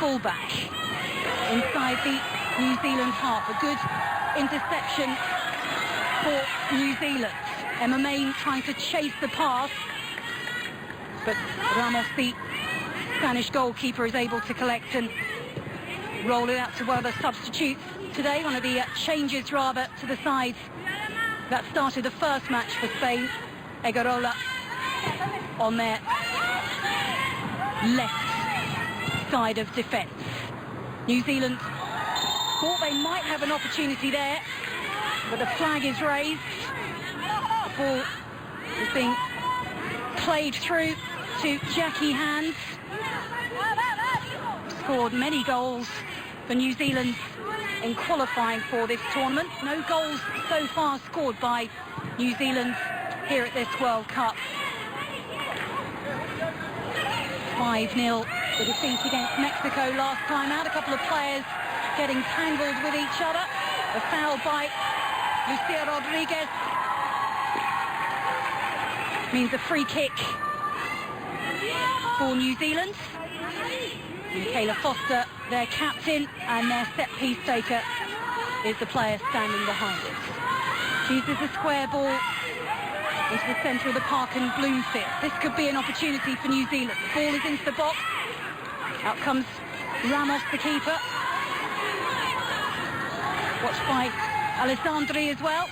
fullback inside the New Zealand half. A good interception for New Zealand. Emma Main trying to chase the pass, but Ramos, the Spanish goalkeeper, is able to collect and roll it out to one of the substitutes today, one of the changes rather to the sides that started the first match for Spain. Egarola on their left side of defence. New Zealand thought they might have an opportunity there, but the flag is raised. The ball is being played through to Jackie Hands. Scored many goals for New Zealand in qualifying for this tournament. No goals so far scored by New Zealand here at this World Cup. 5-0 the defeat against Mexico last time out. A couple of players getting tangled with each other. A foul by Lucia Rodriguez means a free kick for New Zealand. Michaela Foster, their captain, and their set-piece taker is the player standing behind it. Uses a square ball into the centre of the park in Bloomfield. This could be an opportunity for New Zealand. The ball is into the box. Out comes Ramos, the keeper. Watched by Alessandri as well.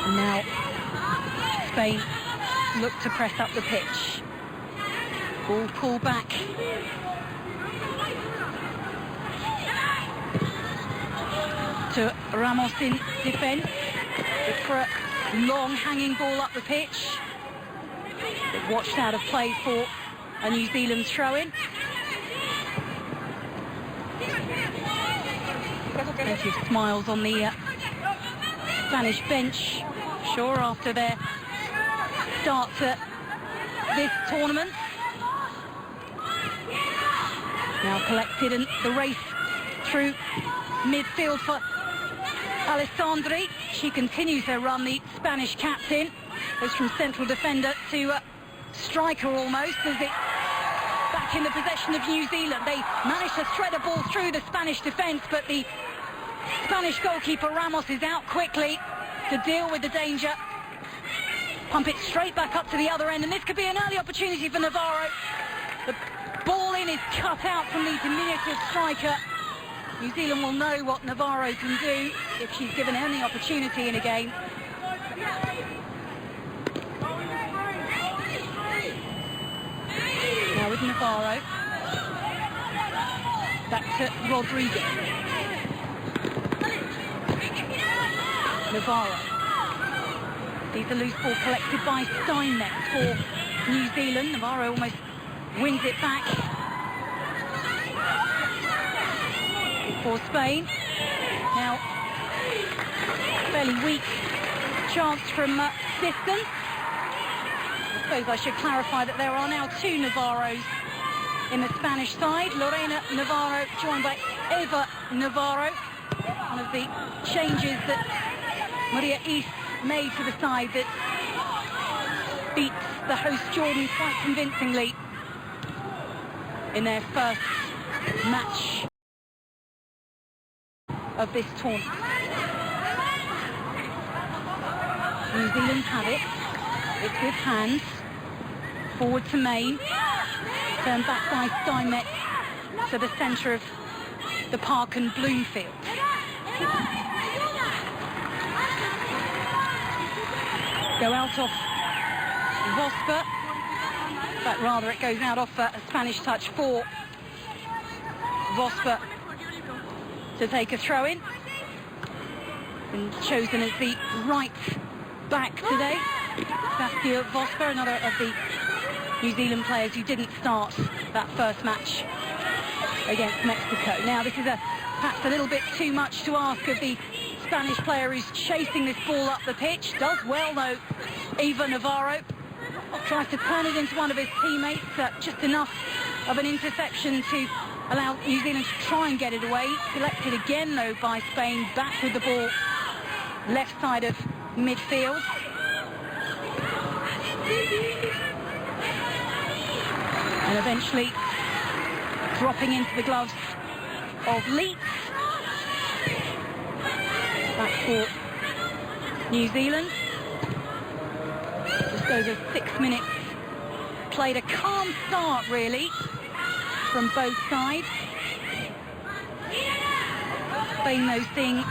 And now Spain look to press up the pitch. Ball pulled back. To Ramos in defence. Look for a long hanging ball up the pitch. But watched out of play for a New Zealand throw-in. Plenty of smiles on the Spanish bench, sure, after their start to this tournament. Now collected, and the race through midfield for Alessandri. She continues her run, the Spanish captain. Goes from central defender to striker almost, as it back in the possession of New Zealand. They managed to thread a ball through the Spanish defence, but the Spanish goalkeeper Ramos is out quickly to deal with the danger. Pump it straight back up to the other end, and this could be an early opportunity for Navarro. The ball in is cut out from the diminutive striker. New Zealand will know what Navarro can do if she's given any opportunity in a game. Now with Navarro. Back to Rodriguez. Navarro. Sees a loose ball collected by Steinmetz for New Zealand. Navarro almost wins it back for Spain. Now, fairly weak chance from Sisson. I suppose I should clarify that there are now two Navarros in the Spanish side. Lorena Navarro joined by Eva Navarro. One of the changes that Maria East made to the side that beats the host Jordan quite convincingly in their first match of this tournament. New Zealand have it. It's with hands. Forward to Main. Turned back by Steinmetz to the centre of the park and Bloomfield. Go out off Vosper. But rather it goes out off a Spanish touch for Vosper to take a throw-in. And chosen as the right back today. Saskia Vosper, another of the New Zealand players who didn't start that first match against Mexico. Now this is perhaps a little bit too much to ask of the Spanish player who's chasing this ball up the pitch. Does well though, Eva Navarro. Tries to turn it into one of his teammates. Just enough of an interception to allow New Zealand to try and get it away. Collected again though by Spain. Back with the ball left side of midfield. And eventually dropping into the gloves of Leeds. Back for New Zealand. Just over 6 minutes. Played a calm start, really, from both sides. Spain, though, seeing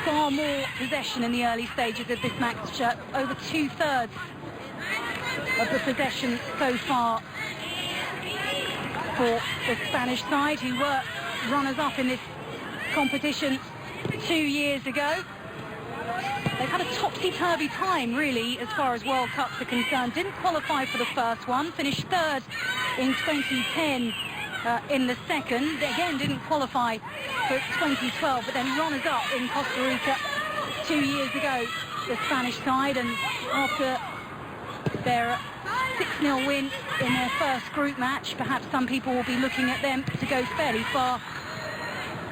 far more possession in the early stages of this match. Over 2/3 of the possession so far for the Spanish side, who were runners-up in this competition 2 years ago. They've had a topsy-turvy time, really, as far as World Cups are concerned. Didn't qualify for the first one, finished third in 2010 in the second. Again, didn't qualify for 2012, but then runners-up in Costa Rica 2 years ago, the Spanish side. And after their 6-0 win in their first group match, perhaps some people will be looking at them to go fairly far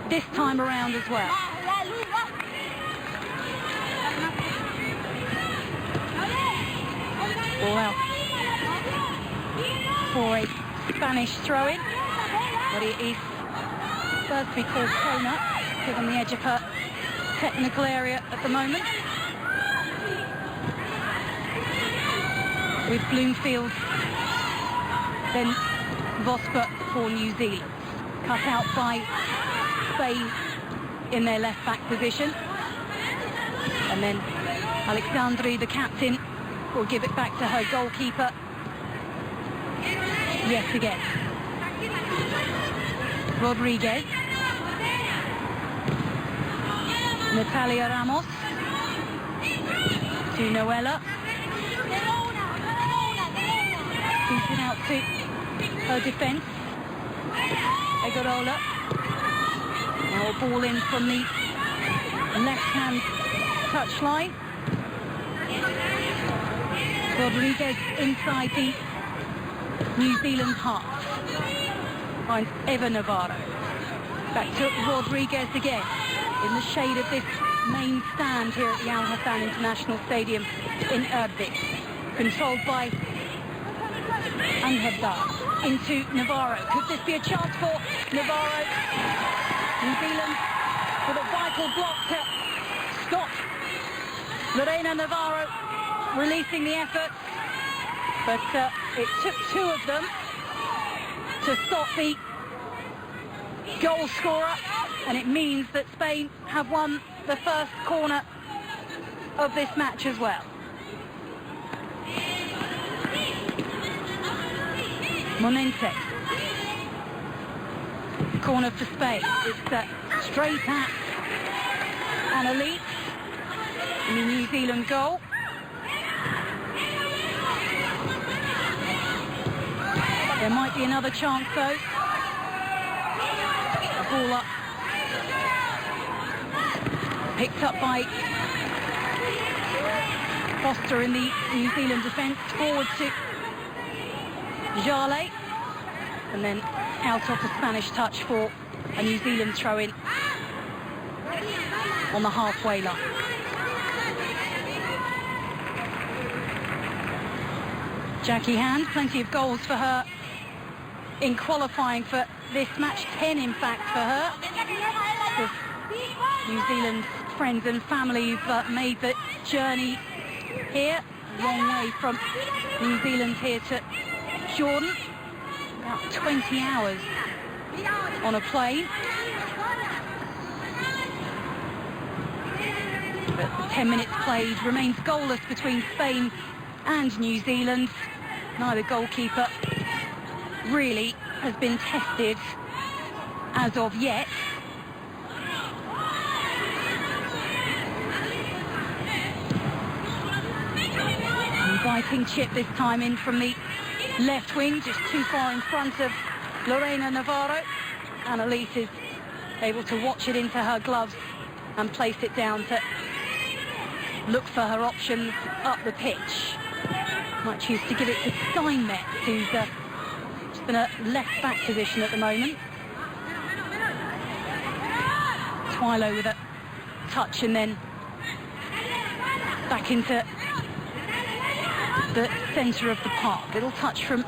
this time around as well. Ball out for a Spanish throw-in, but it is first to be called corner, given the edge of her technical area at the moment. With Bloomfield, then Vosper for New Zealand. Cut out by Spain in their left-back position. And then Alexandri, the captain, will give it back to her goalkeeper yet again. Rodriguez. Natalia Ramos. To Noella. Beaten out to her defence. Egorola. Now a ball in from the left-hand touchline. Rodriguez inside the New Zealand half. Finds Eva Navarro. Back to Rodriguez again in the shade of this main stand here at the Al Hassan International Stadium in Erbil. Controlled by Anhadar into Navarro. Could this be a chance for Navarro? New Zealand with a vital block to stop Lorena Navarro releasing the effort, but it took two of them to stop the goal scorer, and it means that Spain have won the first corner of this match as well. Monente. Corner for Spain. It's straight at Annalise in the New Zealand goal. There might be another chance though. A ball up. Picked up by Foster in the New Zealand defence. Forward to Jale. And then out of the Spanish touch for a New Zealand throw-in on the halfway line. Jackie Hand, plenty of goals for her in qualifying for this match, 10 in fact for her. With New Zealand's friends and family who've made the journey here, a long way from New Zealand here to Jordan, about 20 hours on a plane. But 10 minutes played, remains goalless between Spain and New Zealand. Neither goalkeeper really has been tested as of yet. Inviting chip this time in from the left wing, just too far in front of Lorena Navarro. Annalise is able to watch it into her gloves and place it down to look for her options up the pitch. Might choose to give it to Steinmetz, who's just in a left-back position at the moment. Twilo with a touch and then back into the centre of the park. Little touch from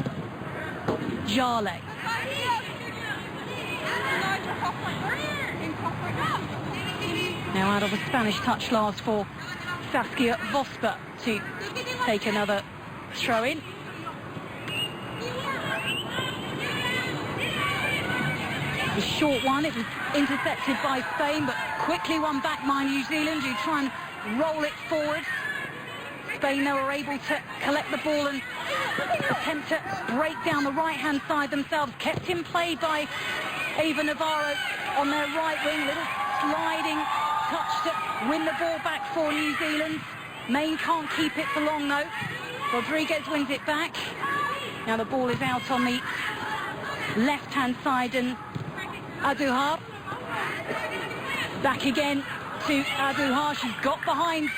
Jale. Now out of a Spanish touch last for Saskia Vosper to take another throw in. A short one, it was intercepted by Spain, but quickly won back by New Zealand, who try and roll it forward. Spain, they were able to collect the ball and attempt to break down the right-hand side themselves. Kept in play by Ava Navarro on their right wing. Little sliding touch to win the ball back for New Zealand. Main can't keep it for long, though. Rodriguez wins it back. Now the ball is out on the left-hand side, and Aduhar back again to Aduhar. She's got behind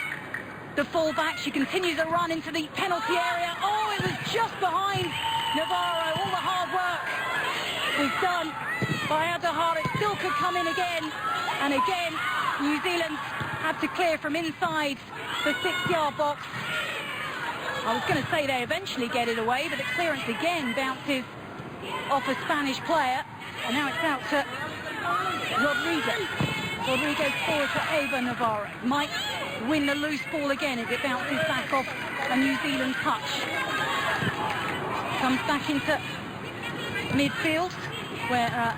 the fullback. She continues a run into the penalty area. Oh, it was just behind Navarro. All the hard work was done by Aduhar. It still could come in again. And again, New Zealand had to clear from inside the 6-yard box. I was going to say they eventually get it away, but the clearance again bounces off a Spanish player. And now it's out to Rodriguez. Rodriguez forward to Ava Navarro. Might win the loose ball again as it bounces back off a New Zealand touch. Comes back into midfield where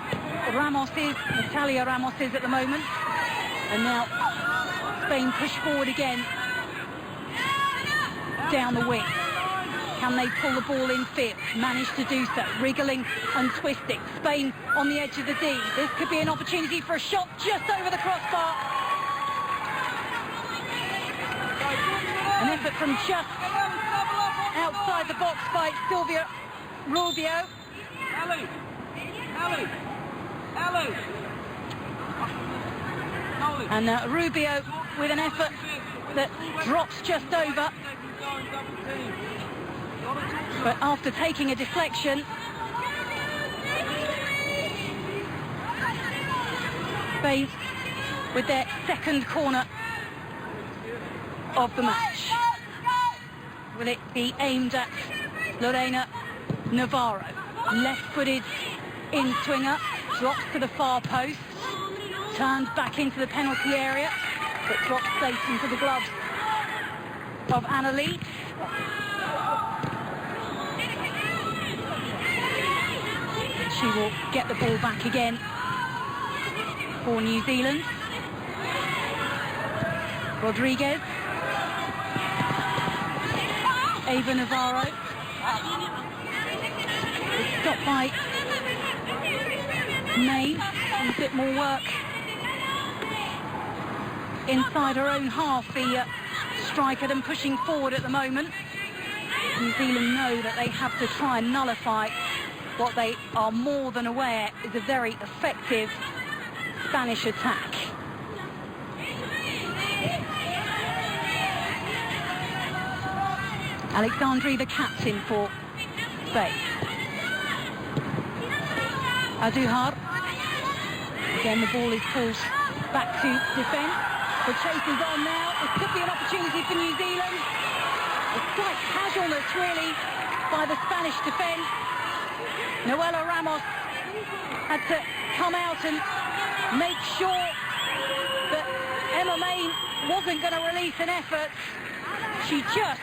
Ramos is, Natalia Ramos is at the moment. And now Spain push forward again down the wing. Can they pull the ball in field? Managed to do so, wriggling and twisting. Spain on the edge of the D. This could be an opportunity for a shot just over the crossbar. An effort from just outside the box by Silvia Rubio. And Rubio with an effort that drops just over. But after taking a deflection, Spain with their second corner of the match. Will it be aimed at Lorena Navarro? Left-footed in-swinger, drops to the far post, turns back into the penalty area, but drops safe into the gloves of Annalise. She will get the ball back again for New Zealand. Rodriguez. Ava Navarro. It's stopped by May. And a bit more work inside her own half, the striker, than pushing forward at the moment. New Zealand know that they have to try and nullify what they are more than aware is a very effective Spanish attack. Alexandri, the captain for Spain. Aduhar. Again, the ball is pulled back to defence. The chase is on now. It could be an opportunity for New Zealand. A slight casualness, really, by the Spanish defence. Noella Ramos had to come out and make sure that Emma Main wasn't going to release an effort. She just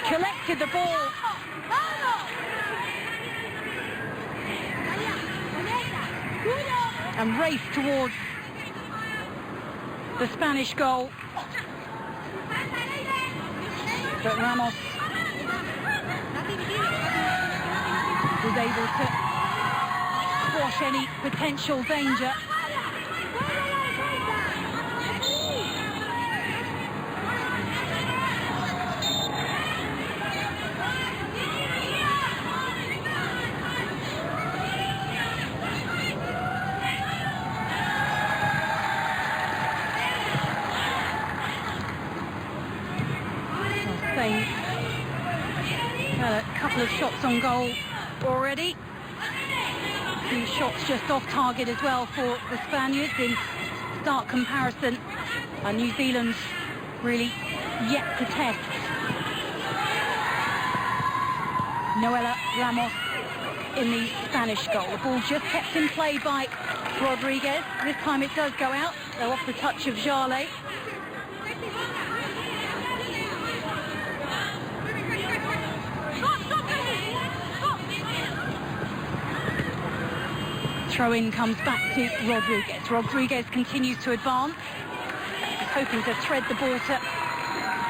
collected the ball. And raced towards the Spanish goal. But Ramos was able to squash any potential danger. Spain had a couple of shots on goal already. 2 shots just off target as well for the Spaniards in stark comparison. New Zealand really yet to test. Noela Ramos in the Spanish goal. The ball just kept in play by Rodriguez. This time it does go out, though off the touch of Jarlet. Throw-in comes back to Rodriguez. Rodriguez continues to advance. He's hoping to thread the ball to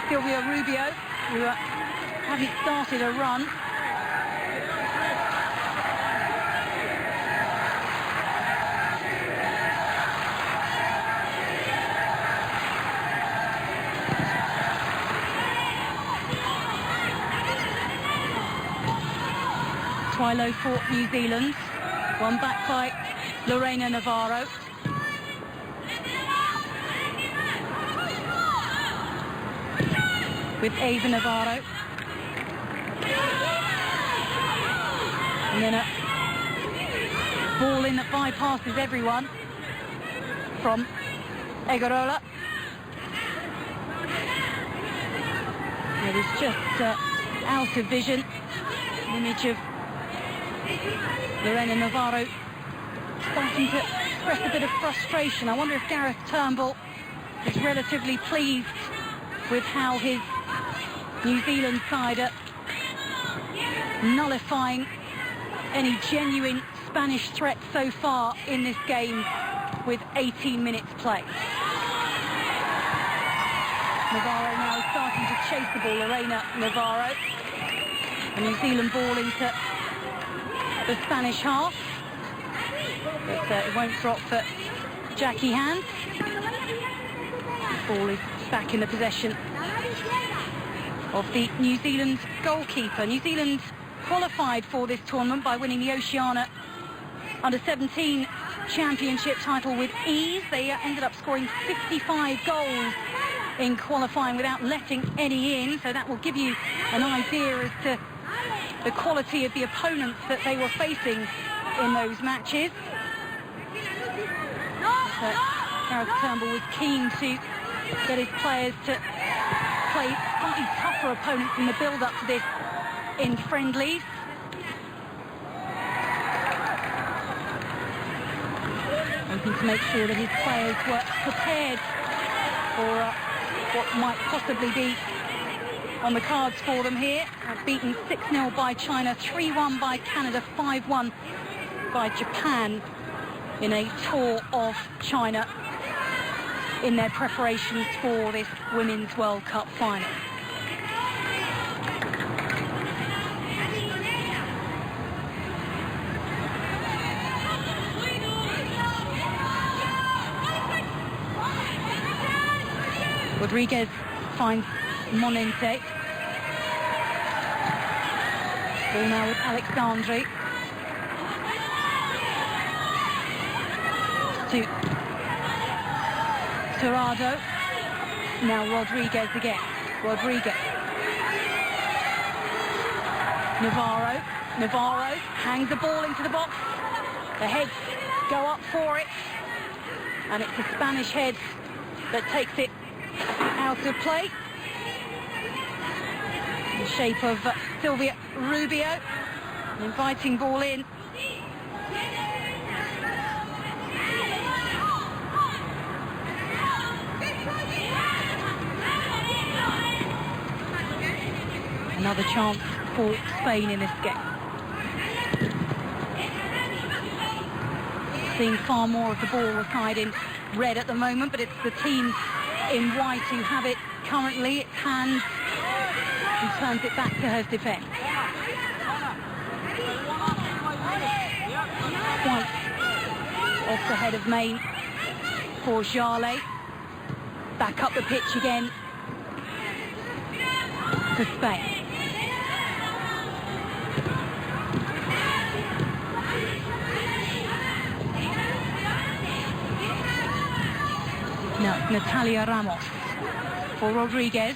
Silvio Rubio, who hasn't started a run. Twilo for New Zealand. One back by Lorena Navarro. With Ava Navarro. And then a ball in that bypasses everyone from Egarola. It is just out of vision. Image of Lorena Navarro starting to express a bit of frustration. I wonder if Gareth Turnbull is relatively pleased with how his New Zealand side are nullifying any genuine Spanish threat so far in this game with 18 minutes played. Navarro now starting to chase the ball. Lorena Navarro. A New Zealand ball into the Spanish half, but it won't drop for Jackie Hand. The ball is back in the possession of the New Zealand goalkeeper. New Zealand qualified for this tournament by winning the Oceania Under-17 championship title with ease. They ended up scoring 55 goals in qualifying without letting any in, so that will give you an idea as to the quality of the opponents that they were facing in those matches. But Gareth Turnbull was keen to get his players to play slightly tougher opponents in the build-up to this in friendlies. Hoping to make sure that his players were prepared for what might possibly be on the cards for them here. Beaten 6-0 by China, 3-1 by Canada, 5-1 by Japan in a tour of China in their preparations for this Women's World Cup final. Rodriguez finds Monente. Ball now with Alexandre. To Tirado. Now Rodriguez again. Rodriguez. Navarro hangs the ball into the box. The heads go up for it. And it's the Spanish head that takes it out of play. In the shape of Silvia Rubio. An inviting ball in. Another chance for Spain in this game. Seeing far more of the ball aside in red at the moment, but it's the team in white who have it currently. It's Hand who turns it back to her defence. White off the head of main for Jarlet. Back up the pitch again to Spain. Now Natalia Ramos for Rodriguez.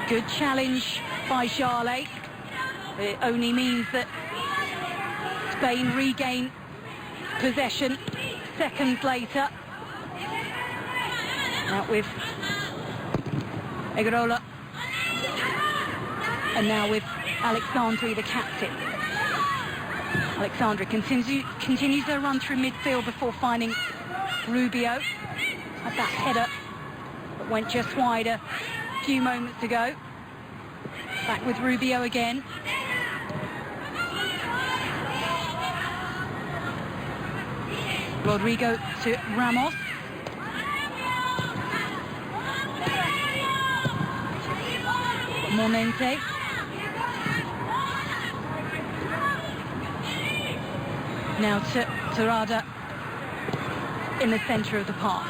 Good challenge by Jarlet. It only means that Spain regain possession seconds later. Out with Egarola. And now with Alexandri, the captain. Alexandri continues her run through midfield before finding Rubio. Had that header that went just wide a few moments ago. Back with Rubio again. Rodrigo to Ramos. Mormente. Now to Torrada in the centre of the park.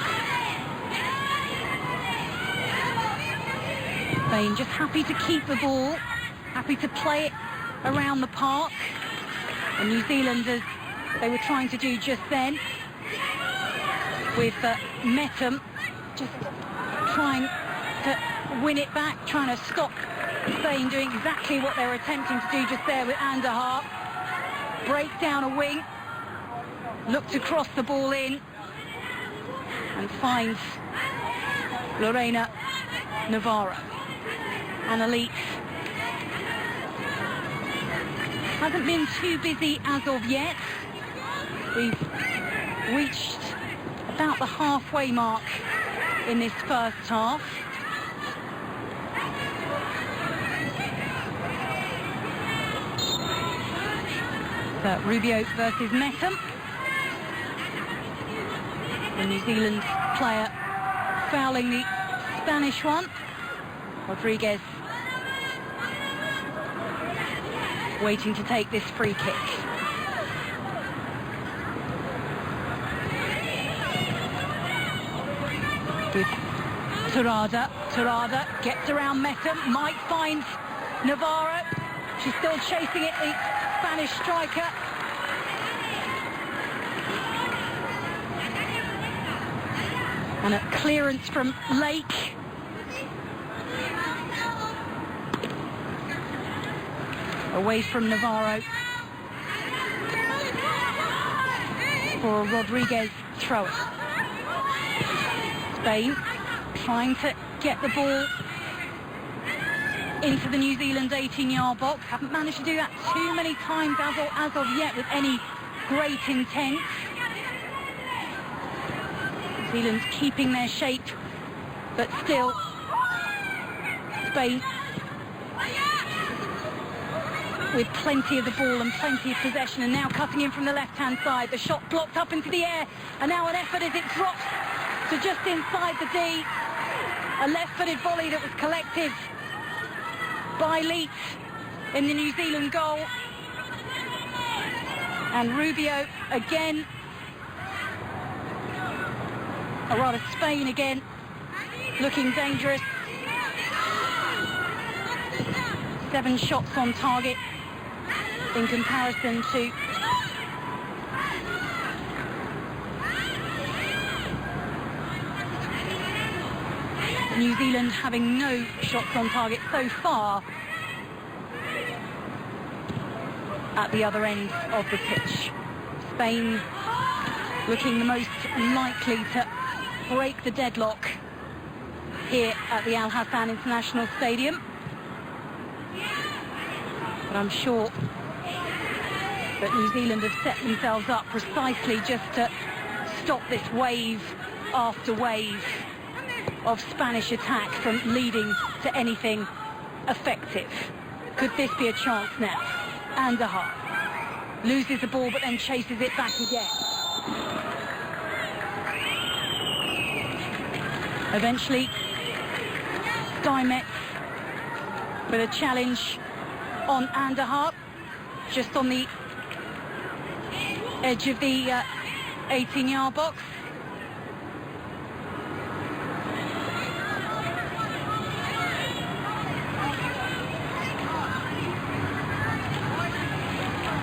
Spain just happy to keep the ball, happy to play it around the park. And New Zealand, as they were trying to do just then, with Metum just trying to win it back, trying to stop Spain doing exactly what they were attempting to do just there with Andahar. Break down a wing, look to cross the ball in, and finds Lorena Navarro. Annalise hasn't been too busy as of yet. We've reached about the halfway mark in this first half. So Rubio versus Metum. The New Zealand player fouling the Spanish one. Rodriguez waiting to take this free kick. With Torrada gets around Metum, might find Navarro. She's still chasing it, the Spanish striker. And a clearance from Lake. Away from Navarro for a Rodriguez throw. Spain trying to get the ball into the New Zealand 18-yard box. Haven't managed to do that too many times as of yet with any great intent. New Zealand's keeping their shape, but still Spain with plenty of the ball and plenty of possession, and now cutting in from the left-hand side. The shot blocked up into the air, and now an effort as it drops to just inside the D. A left-footed volley that was collected by Leeds in the New Zealand goal. And Rubio again, or rather Spain again, looking dangerous. 7 shots on target in comparison to New Zealand having no shots on target so far at the other end of the pitch. Spain looking the most likely to break the deadlock here at the Al Hassan International Stadium. But I'm sure that New Zealand have set themselves up precisely just to stop this wave after wave of Spanish attack from leading to anything effective. Could this be a chance now? Andahar loses the ball but then chases it back again. Eventually, Steinmetz with a challenge on Andahar, just on the edge of the 18-yard box.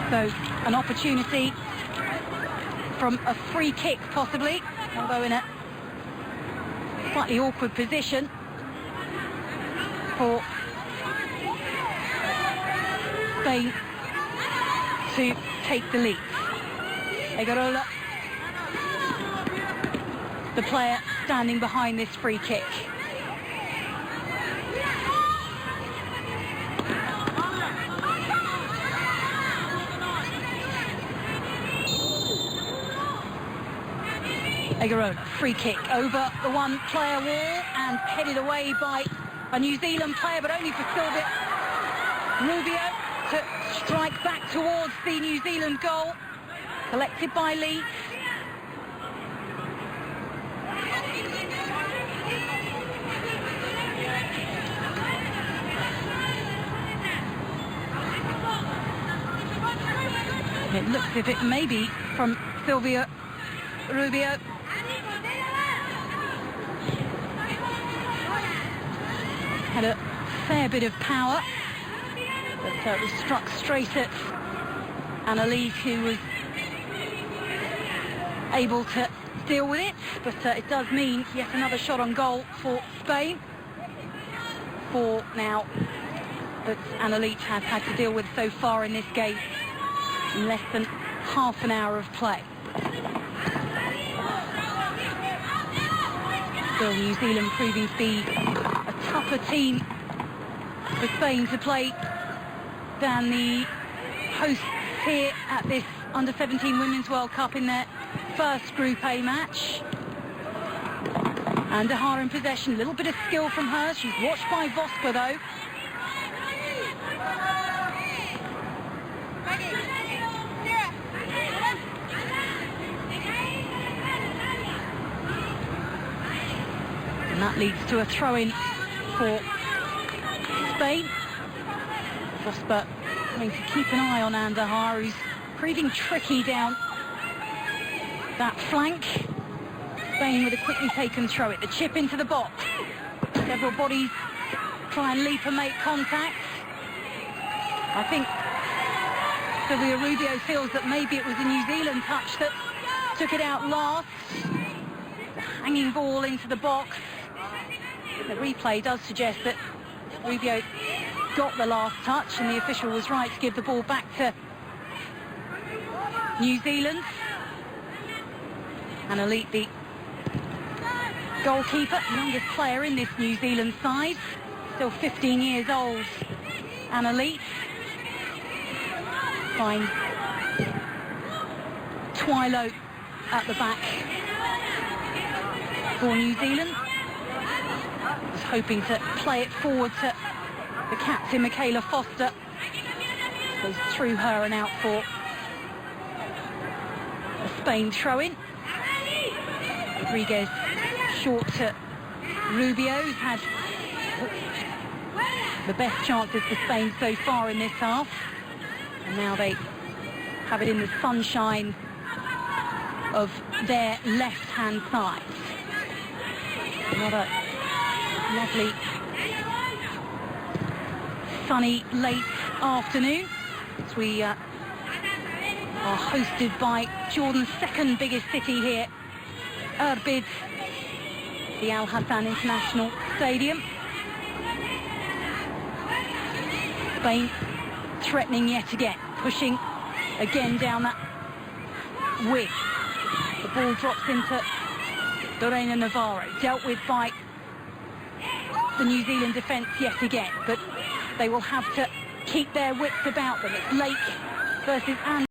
So an opportunity from a free kick possibly, although in a slightly awkward position for Spain to take the lead. Egarola, the player standing behind this free kick. Egarola, free kick over the one-player wall and headed away by a New Zealand player, but only for Sylvia Rubio to strike back towards the New Zealand goal, collected by Leeds. It looks as if it may be from Sylvia Rubio. Had a fair bit of power, but it was struck straight at Annalise, who was able to deal with it. But it does mean yet another shot on goal for Spain. 4 now that Annalise has had to deal with so far in this game in less than half an hour of play. Still, New Zealand proving to be a tougher team for Spain to play than the hosts here at this Under-17 Women's World Cup in their first Group A match. And Dahar in possession, a little bit of skill from her. She's watched by Vosper though. And that leads to a throw-in for Spain. Vosper having to keep an eye on Dahar, who's proving tricky down that flank. Spain with a quickly taken throw it. The chip into the box. Several bodies try and leap and make contact. I think Sylvia Rubio feels that maybe it was the New Zealand touch that took it out last. The hanging ball into the box. The replay does suggest that Rubio got the last touch and the official was right to give the ball back to New Zealand. And Elite, the goalkeeper, youngest player in this New Zealand side, still 15 years old. And Elite finds Twilo at the back for New Zealand. Was hoping to play it forward to the captain, Michaela Foster. Goes through her and out for a Spain throw-in. Rodriguez short to Rubio, who's had the best chances for Spain so far in this half. And now they have it in the sunshine of their left-hand side. Another lovely sunny late afternoon as we are hosted by Jordan's second biggest city here, Irbid, the Al Hassan International Stadium. Spain threatening yet again, pushing again down that wing. The ball drops into Lorena Navarro, dealt with by the New Zealand defence yet again, but they will have to keep their wits about them. It's Lake versus Anderson.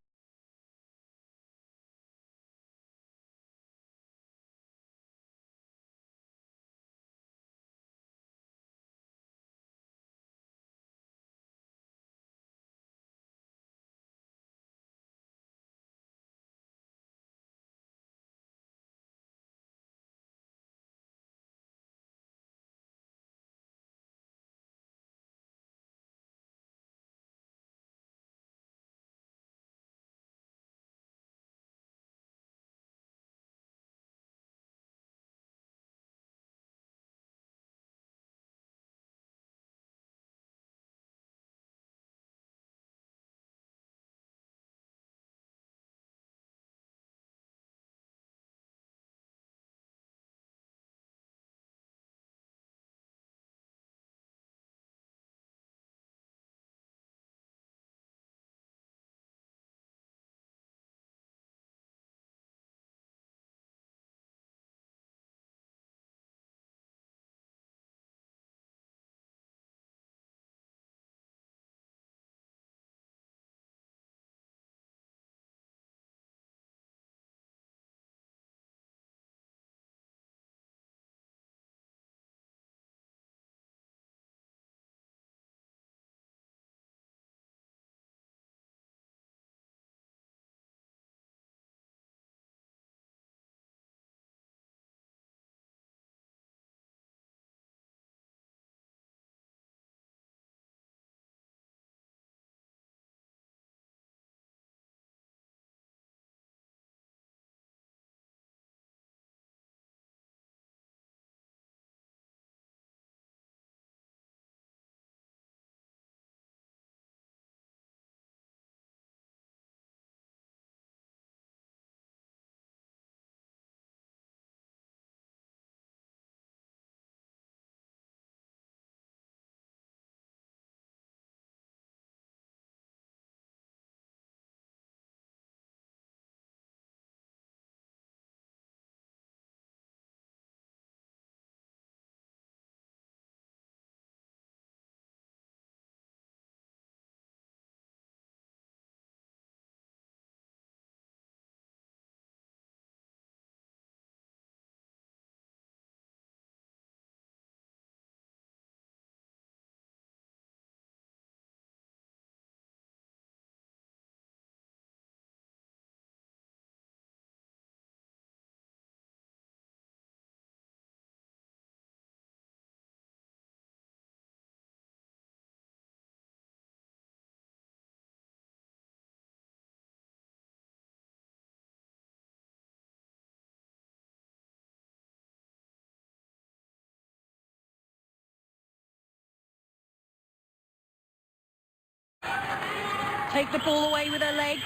take the ball away with her legs.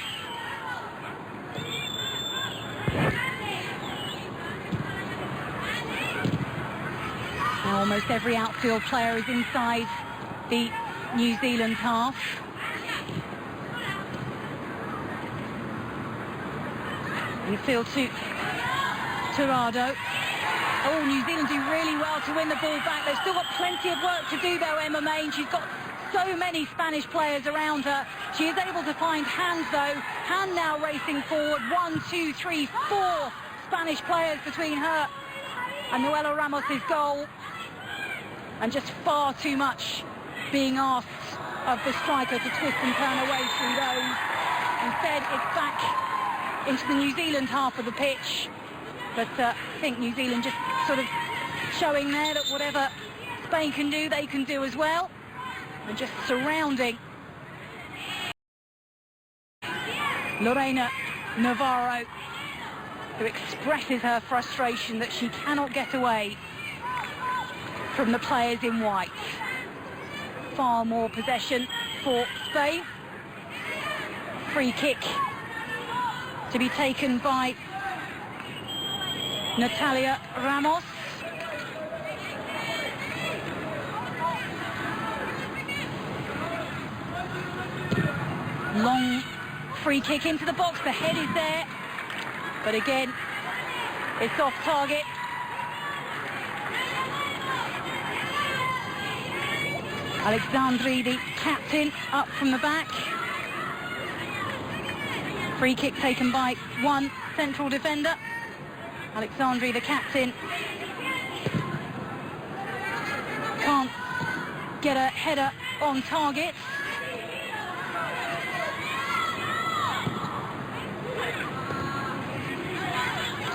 Now almost every outfield player is inside the New Zealand half. Infield to Torrado. Oh, New Zealand do really well to win the ball back. They've still got plenty of work to do though, Emma Main. She's got so many Spanish players around her. She is able to find Hand though. Hand now racing forward. 1, 2, 3, 4 Spanish players between her and Noela Ramos's goal. And just far too much being asked of the striker to twist and turn away through those. Instead, it's back into the New Zealand half of the pitch. But I think New Zealand just sort of showing there that whatever Spain can do, they can do as well. And just surrounding Lorena Navarro, who expresses her frustration that she cannot get away from the players in white. Far more possession for Spain. Free kick to be taken by Natalia Ramos. Long free kick into the box, the head is there, but again, it's off target. Alexandri, the captain, up from the back. Free kick taken by one central defender. Alexandri, the captain, can't get a header on target.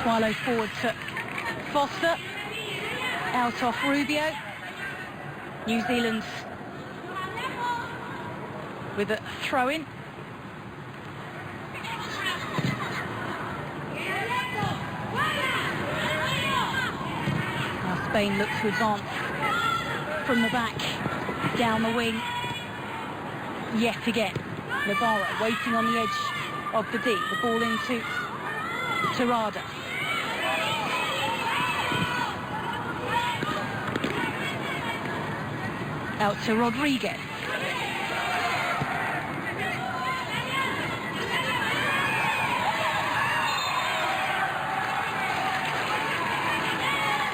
Swallow forward to Foster, out off Rubio. New Zealand's with a throw-in. Now Spain looks to advance from the back, down the wing, yet again. Navarro waiting on the edge of the D. The ball into Torrado. Out to Rodriguez.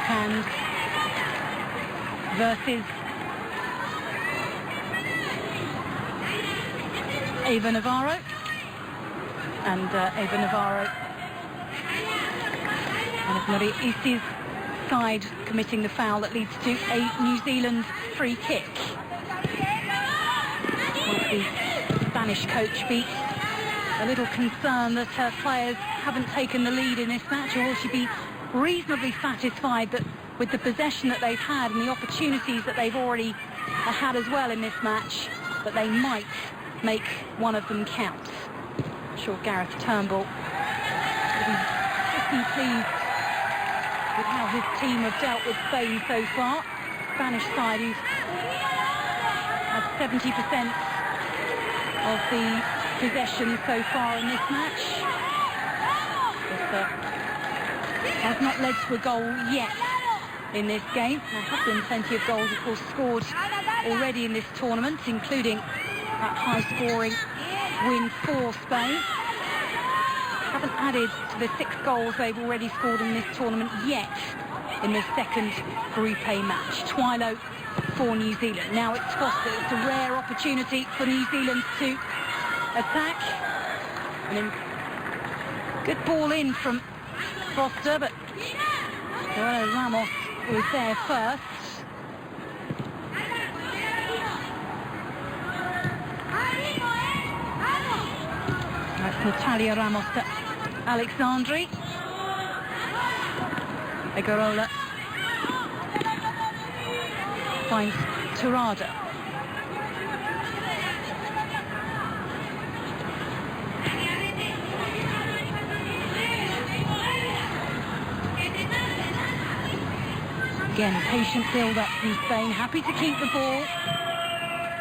And versus Ava Navarro. And Ava Navarro and Maria Isi's side committing the foul that leads to a New Zealand free kick. Might the Spanish coach be a little concerned that her players haven't taken the lead in this match, or will she be reasonably satisfied that with the possession that they've had and the opportunities that they've already had as well in this match, that they might make one of them count? I'm sure Gareth Turnbull will be pretty pleased with how his team have dealt with Spain so far. Spanish side who's had 70% of the possession so far in this match. But has not led to a goal yet in this game. There have been plenty of goals, of course, scored already in this tournament, including that high-scoring win for Spain. Haven't added to the 6 goals they've already scored in this tournament yet in this second Group A match. Twilo for New Zealand. Now it's Foster. It's a rare opportunity for New Zealand to attack. And then good ball in from Foster, but Noela Ramos was there first. That's Natalia Ramos to Alexandri. Egarola finds Torrado. Again, patient build-up from Spain, happy to keep the ball,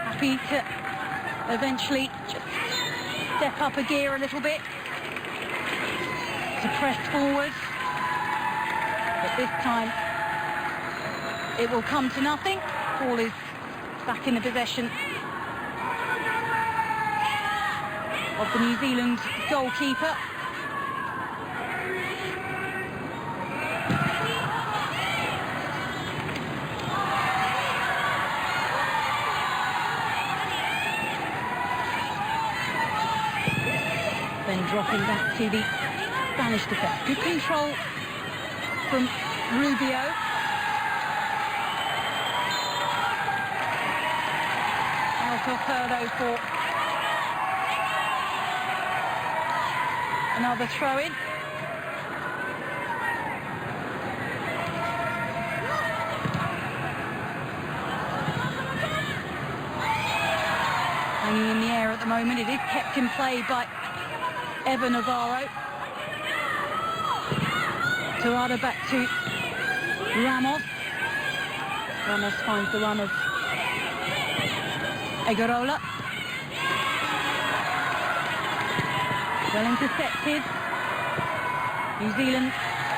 happy to eventually just step up a gear a little bit, to press forward, but this time it will come to nothing. Ball is back in the possession of the New Zealand goalkeeper. Then dropping back to the Spanish defence. Good control from Rubio. Out of her though for another throw-in. Hanging in the air at the moment. It is kept in play by Eva Navarro. Torrado back to Ramos. Ramos finds the run of Egarola. Well intercepted. New Zealand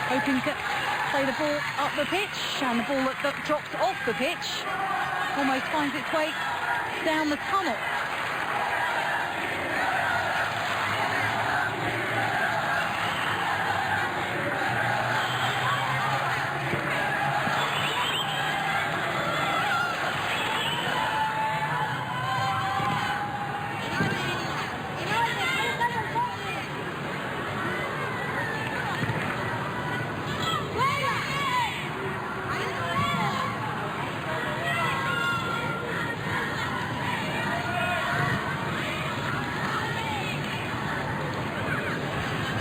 hoping to play the ball up the pitch, and the ball that drops off the pitch almost finds its way down the tunnel.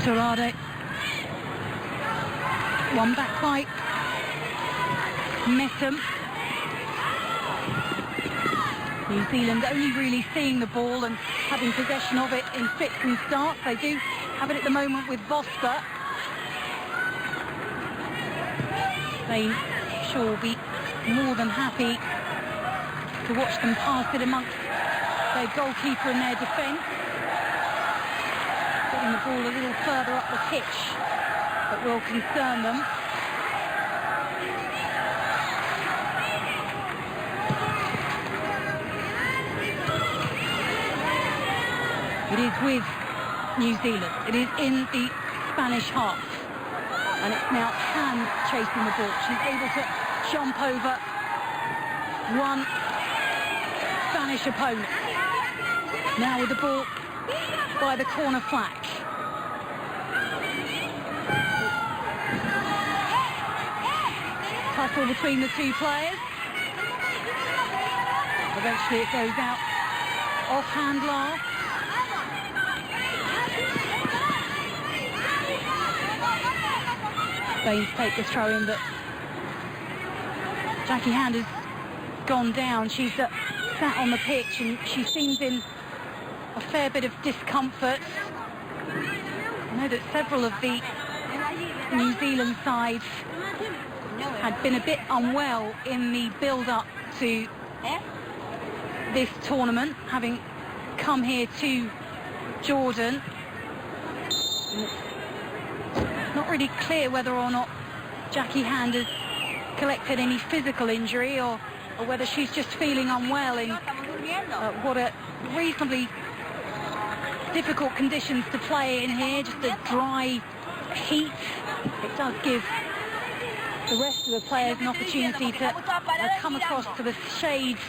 Torrado won back by Metham. New Zealand only really seeing the ball and having possession of it in fits and starts. They do have it at the moment with Vosper. They sure will be more than happy to watch them pass it amongst their goalkeeper and their defence. Getting the ball a little further up the pitch that will concern them. It is with New Zealand. It is in the Spanish half. And it's now Hand chasing the ball. She's able to jump over one Spanish opponent. Now with the ball by the corner flag. Tussle between the two players. Eventually it goes out off hand last. Spain take the throw in, but Jackie Hand has gone down. She's sat on the pitch and she seems in a fair bit of discomfort. I know that several of the New Zealand sides had been a bit unwell in the build-up to this tournament, having come here to Jordan. Not really clear whether or not Jackie Hand has collected any physical injury or whether she's just feeling unwell in what are reasonably difficult conditions to play in here, just a dry heat. It does give the rest of the players an opportunity to come across to the shades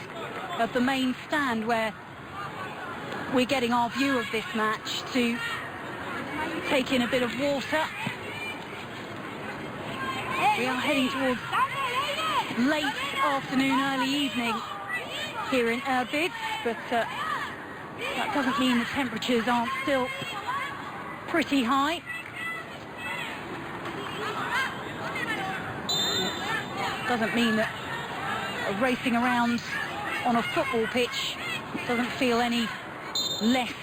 of the main stand where we're getting our view of this match, to take in a bit of water. We are heading towards late afternoon, early evening here in Irbid, but that doesn't mean the temperatures aren't still pretty high. Doesn't mean that racing around on a football pitch doesn't feel any less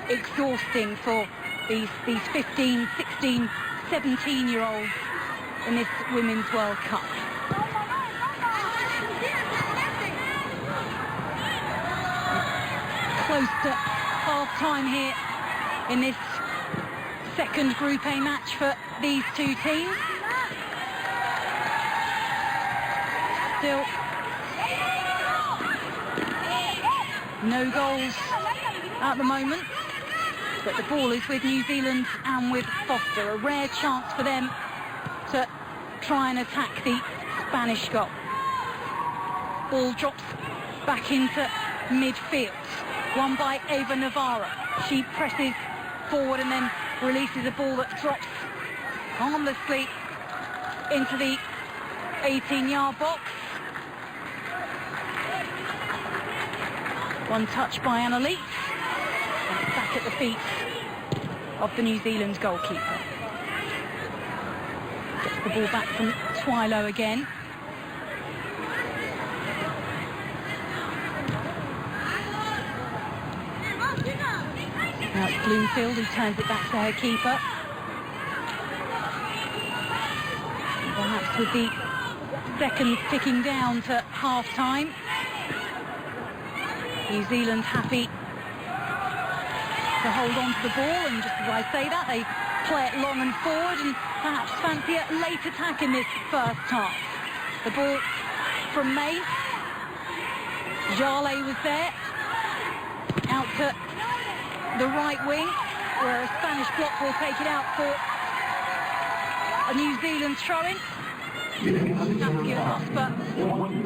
exhausting for these 15, 16, 17-year-olds in this Women's World Cup. Close to half-time here in this second Group A match for these two teams. Still no goals at the moment, but the ball is with New Zealand and with Foster. A rare chance for them to try and attack the Spanish goal. Ball drops back into midfield, won by Ava Navarro. She presses forward and then releases a ball that drops harmlessly into the 18-yard box. One touch by Annalise, and it's back at the feet of the New Zealand goalkeeper. Gets the ball back from Twilo again. Now it's Bloomfield who turns it back to her keeper. Perhaps with the seconds ticking down to half-time. New Zealand happy to hold on to the ball, and just as I say that, they play it long and forward and perhaps fancy a late attack in this first half. The ball from May. Jale was there. Out to the right wing, where a Spanish block will take it out for a New Zealand throw-in. But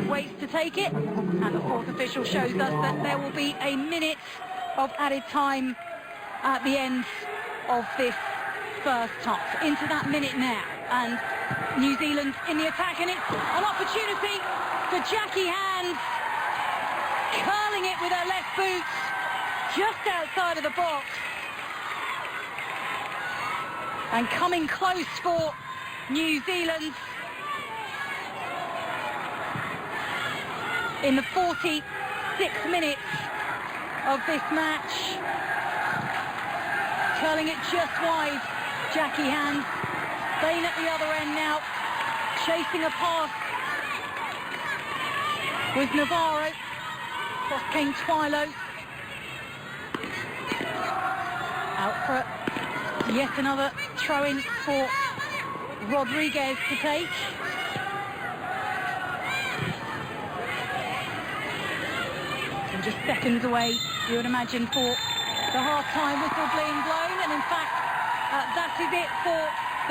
waits to take it, and the fourth official shows us that there will be a minute of added time at the end of this first half. Into that minute now, and New Zealand in the attack, and it's an opportunity for Jackie Hands, curling it with her left boot just outside of the box, and coming close for New Zealand. In the 46 minutes of this match, curling it just wide, Jackie Hands. Spain at the other end now, chasing a pass with Navarro. Cross came Twilo. Out for yet another throw-in for Rodriguez to take. Just seconds away, you would imagine, for the half-time whistle being blown, and in fact that is it for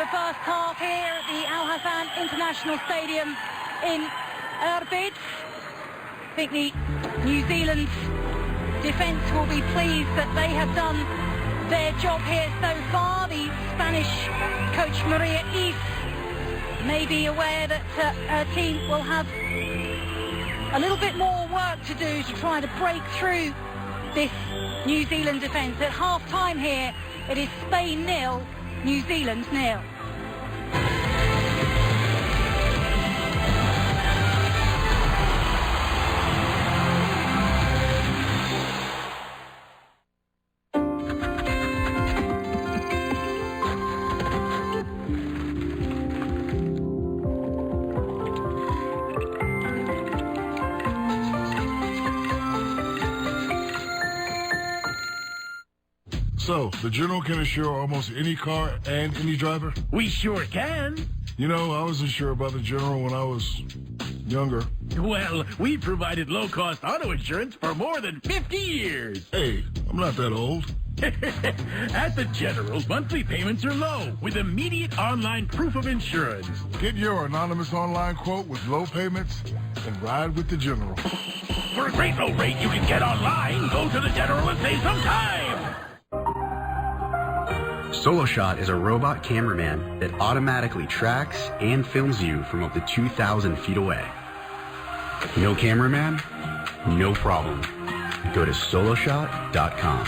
the first half here at the Al Hassan International Stadium in Irbid. I think the New Zealand defence will be pleased that they have done their job here so far. The Spanish coach Maria Is may be aware that her team will have a little bit more work to do to try to break through this New Zealand defence. At half-time here, it is Spain 0, New Zealand 0. So, the General can insure almost any car and any driver? We sure can. You know, I was insured by the General when I was younger. Well, we provided low-cost auto insurance for more than 50 years. Hey, I'm not that old. At the General, monthly payments are low with immediate online proof of insurance. Get your anonymous online quote with low payments and ride with the General. For a great low rate you can get online, go to the General and save some time. SoloShot is a robot cameraman that automatically tracks and films you from up to 2,000 feet away. No cameraman? No problem. Go to soloshot.com.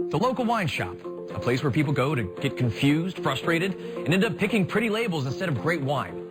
The local wine shop, a place where people go to get confused, frustrated, and end up picking pretty labels instead of great wine.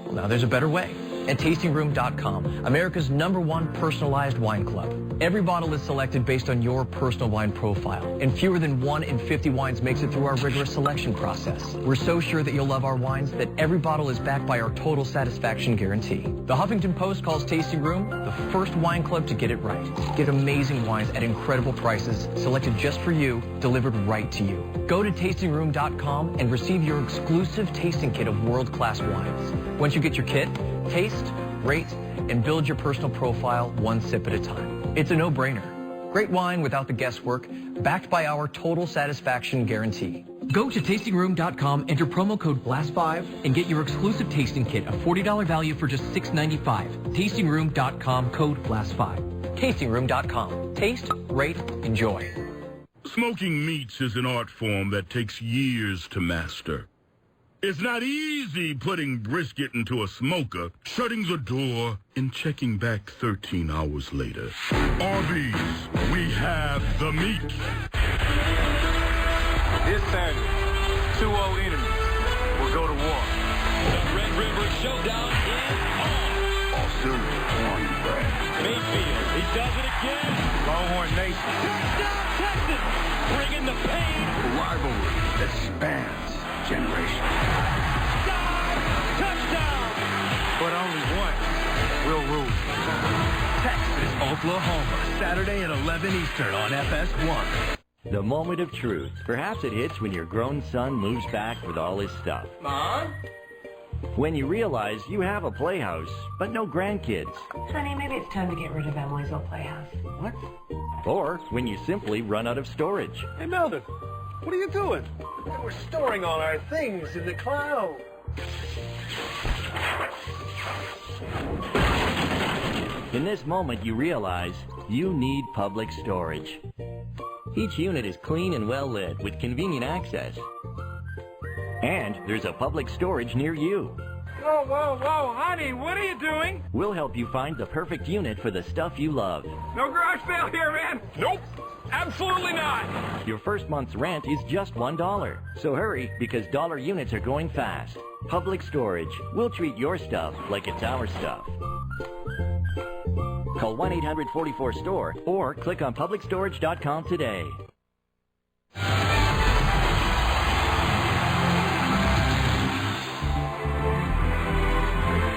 Well, now there's a better way. At TastingRoom.com, America's #1 personalized wine club. Every bottle is selected based on your personal wine profile, and fewer than 1 in 50 wines makes it through our rigorous selection process. We're so sure that you'll love our wines that every bottle is backed by our total satisfaction guarantee. The Huffington Post calls Tasting Room the first wine club to get it right. Get amazing wines at incredible prices, selected just for you, delivered right to you. Go to TastingRoom.com and receive your exclusive tasting kit of world-class wines. Once you get your kit, taste, rate, and build your personal profile one sip at a time. It's a no-brainer. Great wine without the guesswork, backed by our total satisfaction guarantee. Go to TastingRoom.com, enter promo code GLASS5, and get your exclusive tasting kit, a $40 value for just $6.95. TastingRoom.com, code GLASS5. TastingRoom.com. Taste, rate, enjoy. Smoking meats is an art form that takes years to master. It's not easy putting brisket into a smoker, shutting the door, and checking back 13 hours later. Arby's, we have the meat. This Saturday, 2-0 enemies will go to war. The Red River Showdown is on. Also, cornbread. Mayfield, he does it again. Longhorn Nation. Touchdown, Texas. Bringing the pain. Rivalry that spans generations. Touchdown. But only one will rule. Texas, Oklahoma, Saturday at 11 Eastern on FS1. The moment of truth. Perhaps it hits when your grown son moves back with all his stuff. Mom? When you realize you have a playhouse, but no grandkids. Honey, maybe it's time to get rid of Emily's old playhouse. What? Or when you simply run out of storage. Hey, Melvin, what are you doing? We're storing all our things in the cloud. In this moment, you realize you need public storage. Each unit is clean and well lit with convenient access. And there's a public storage near you. Whoa, whoa, whoa, honey, what are you doing? We'll help you find the perfect unit for the stuff you love. No garage sale here, man. Nope, absolutely not. Your first month's rent is just $1. So hurry, because dollar units are going fast. Public storage. We'll treat your stuff like it's our stuff. Call 1-800-44-STORE or click on publicstorage.com today.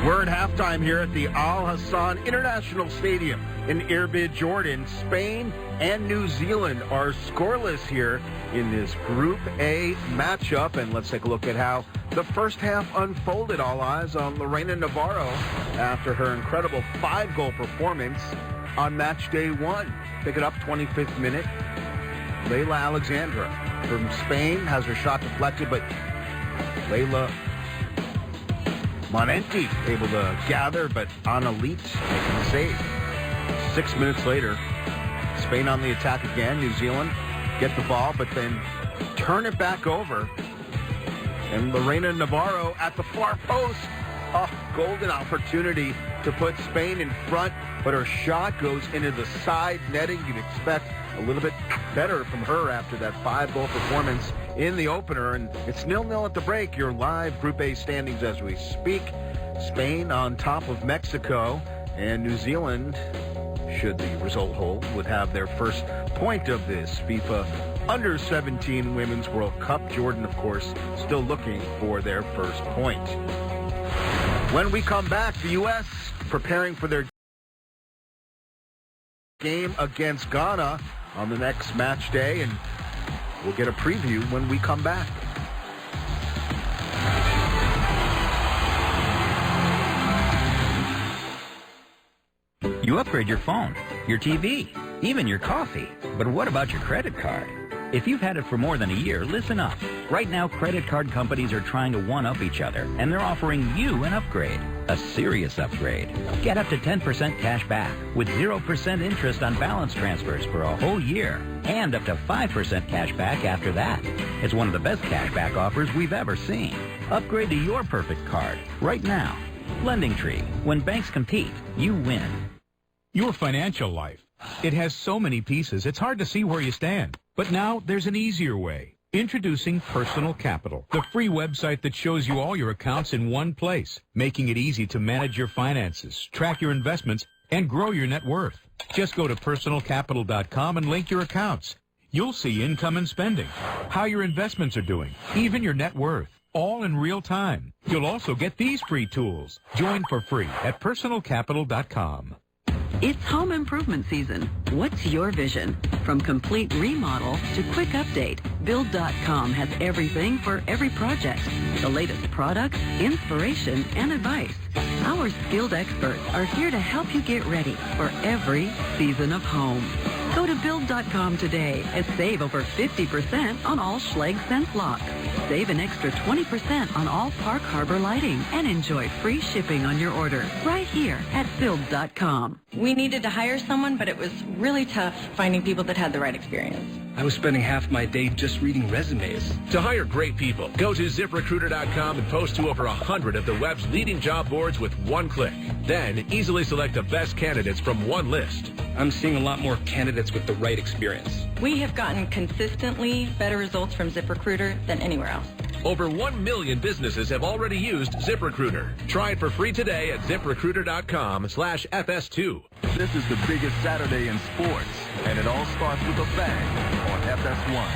We're at halftime here at the Al Hassan International Stadium in Irbid, Jordan. Spain and New Zealand are scoreless here in this Group A matchup. And let's take a look at how the first half unfolded. All eyes on Lorena Navarro after her incredible 5-goal performance on match day 1. Pick it up, 25th minute. Layla Alexandra from Spain has her shot deflected, but Layla Monenti able to gather, but Anna Leitz making the save. 6 minutes later, Spain on the attack again. New Zealand get the ball, but then turn it back over. And Lorena Navarro at the far post. A golden opportunity to put Spain in front, but her shot goes into the side netting. You'd expect a little bit better from her after that 5-goal performance in the opener. And it's 0-0 at the break. Your live Group A standings as we speak. Spain on top of Mexico, and New Zealand, should the result hold, would have their first point of this FIFA Under-17 Women's World Cup. Jordan, of course, still looking for their first point. When we come back, the U.S. preparing for their game against Ghana on the next match day, and we'll get a preview when we come back. You upgrade your phone, your TV, even your coffee. But what about your credit card? If you've had it for more than a year, listen up. Right now, credit card companies are trying to one-up each other, and they're offering you an upgrade. A serious upgrade. Get up to 10% cash back with 0% interest on balance transfers for a whole year, and up to 5% cash back after that. It's one of the best cash back offers we've ever seen. Upgrade to your perfect card right now. Lending Tree. When banks compete, you win. Your financial life. It has so many pieces, it's hard to see where you stand. But now there's an easier way. Introducing Personal Capital, the free website that shows you all your accounts in one place, making it easy to manage your finances, track your investments, and grow your net worth. Just go to personalcapital.com and link your accounts. You'll see income and spending, how your investments are doing, even your net worth, all in real time. You'll also get these free tools. Join for free at personalcapital.com. It's home improvement season. What's your vision? From complete remodel to quick update, Build.com has everything for every project. The latest products, inspiration, and advice. Our skilled experts are here to help you get ready for every season of home. Go to Build.com today and save over 50% on all Schlage Sense locks. Save an extra 20% on all Park Harbor lighting and enjoy free shipping on your order right here at Build.com. We needed to hire someone, but it was really tough finding people that had the right experience. I was spending half my day just reading resumes. To hire great people, go to ZipRecruiter.com and post to over 100 of the web's leading job boards with one click. Then easily select the best candidates from one list. I'm seeing a lot more candidates with the right experience. We have gotten consistently better results from ZipRecruiter than anywhere else. Over 1 million businesses have already used ZipRecruiter. Try it for free today at ZipRecruiter.com/FS2. This is the biggest Saturday in sports, and it all starts with a bang on FS1.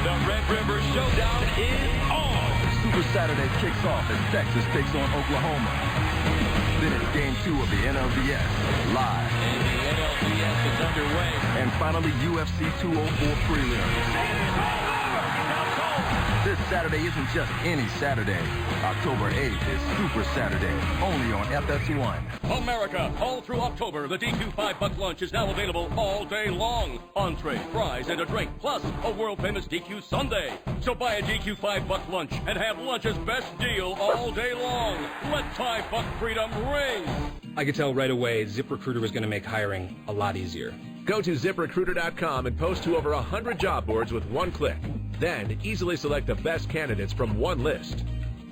The Red River Showdown is on. Super Saturday kicks off as Texas takes on Oklahoma. Then it's Game 2 of the NLDS, live. And the NLDS is underway. And finally, UFC 204 prelims. This Saturday isn't just any Saturday. October 8th is Super Saturday, only on FS1. America, all through October, the DQ $5 lunch is now available all day long. Entree, fries, and a drink, plus a world-famous DQ sundae. So buy a DQ $5 lunch and have lunch's best deal all day long. Let $5 freedom ring. I could tell right away ZipRecruiter was going to make hiring a lot easier. Go to ZipRecruiter.com and post to over 100 job boards with one click. Then easily select the best candidates from one list.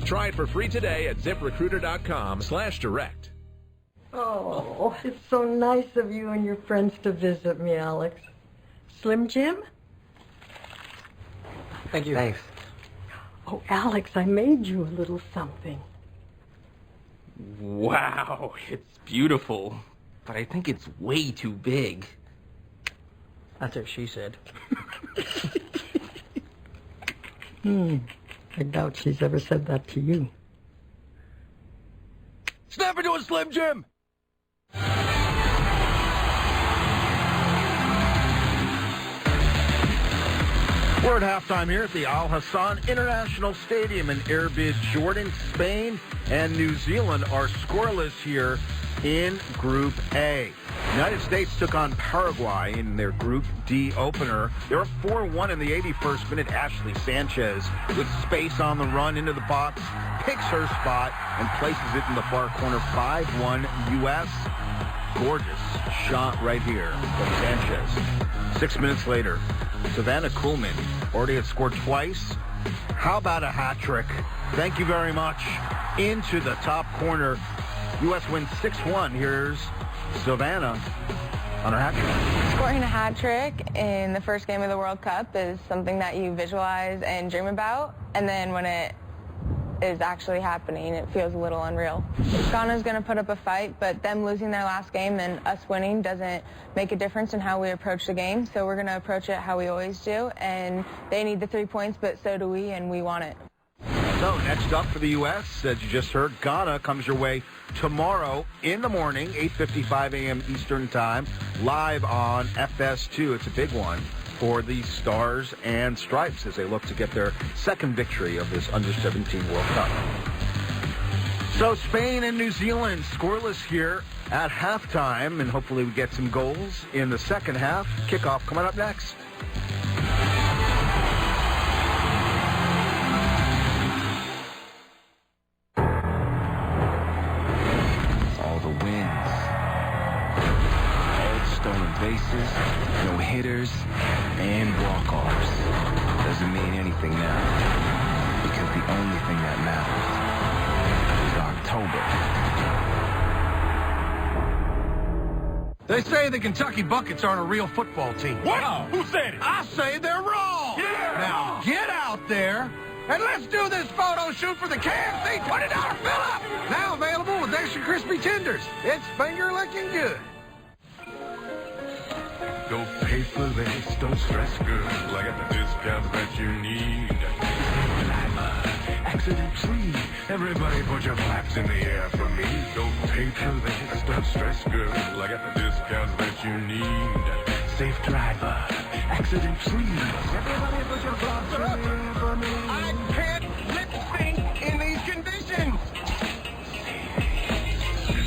Try it for free today at ZipRecruiter.com/direct. Oh, it's so nice of you and your friends to visit me, Alex. Slim Jim? Thank you. Thanks. Oh, Alex, I made you a little something. Wow, it's beautiful, but I think it's way too big. That's what she said. I doubt she's ever said that to you. Snap into a Slim Jim! We're at halftime here at the Al Hassan International Stadium in Erbil, Jordan, Spain, and New Zealand are scoreless here in Group A. United States took on Paraguay in their Group D opener. They were 4-1 in the 81st minute. Ashley Sanchez with space on the run into the box, picks her spot, and places it in the far corner. 5-1 U.S. Gorgeous shot right here from Sanchez. 6 minutes later, Savannah Kuhlman already had scored twice. How about a hat trick? Thank you very much. Into the top corner. U.S. wins 6-1. Here's Savannah on her hat trick. Scoring a hat trick in the first game of the World Cup is something that you visualize and dream about, and then when it is actually happening, it feels a little unreal. Ghana's going to put up a fight, but them losing their last game and us winning doesn't make a difference in how we approach the game, so we're going to approach it how we always do, and they need the 3 points, but so do we, and we want it. So next up for the U.S., as you just heard, Ghana comes your way tomorrow in the morning, 8:55 a.m. Eastern Time, live on FS2. It's a big one for the Stars and Stripes as they look to get their second victory of this Under-17 World Cup. So Spain and New Zealand scoreless here at halftime, and hopefully we get some goals in the second half. Kickoff coming up next. Bases, no hitters, and walk-offs. Doesn't mean anything now, because the only thing that matters is October. They say the Kentucky Buckets aren't a real football team. What? Who said it? I say they're wrong. Yeah. Now get out there and let's do this photo shoot for the KFC $20 fill-up. Now available with extra crispy tenders. It's finger licking good. Don't pay for this, don't stress, girl. I got the discounts that you need. Accident-free. Everybody put your flaps in the air for me. Don't pay for this, don't stress, girl. I got the discounts that you need. Safe driver, accident-free. Everybody put your flaps in the air for me. I can't lip sync in these conditions.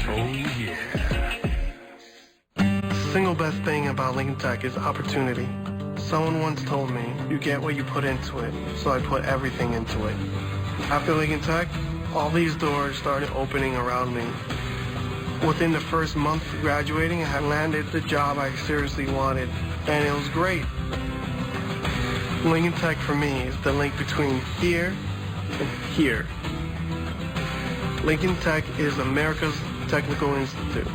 Oh, yeah. Single best thing about Lincoln Tech is opportunity. Someone once told me, you get what you put into it, so I put everything into it. After Lincoln Tech, all these doors started opening around me. Within the first month of graduating, I had landed the job I seriously wanted, and it was great. Lincoln Tech for me is the link between here and here. Lincoln Tech is America's Technical Institute.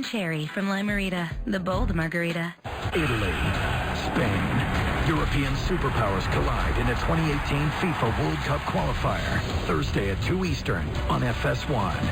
Cherry from Limerita, the bold margarita. Italy, Spain, European superpowers collide in a 2018 FIFA World Cup qualifier. Thursday at 2 Eastern on FS1.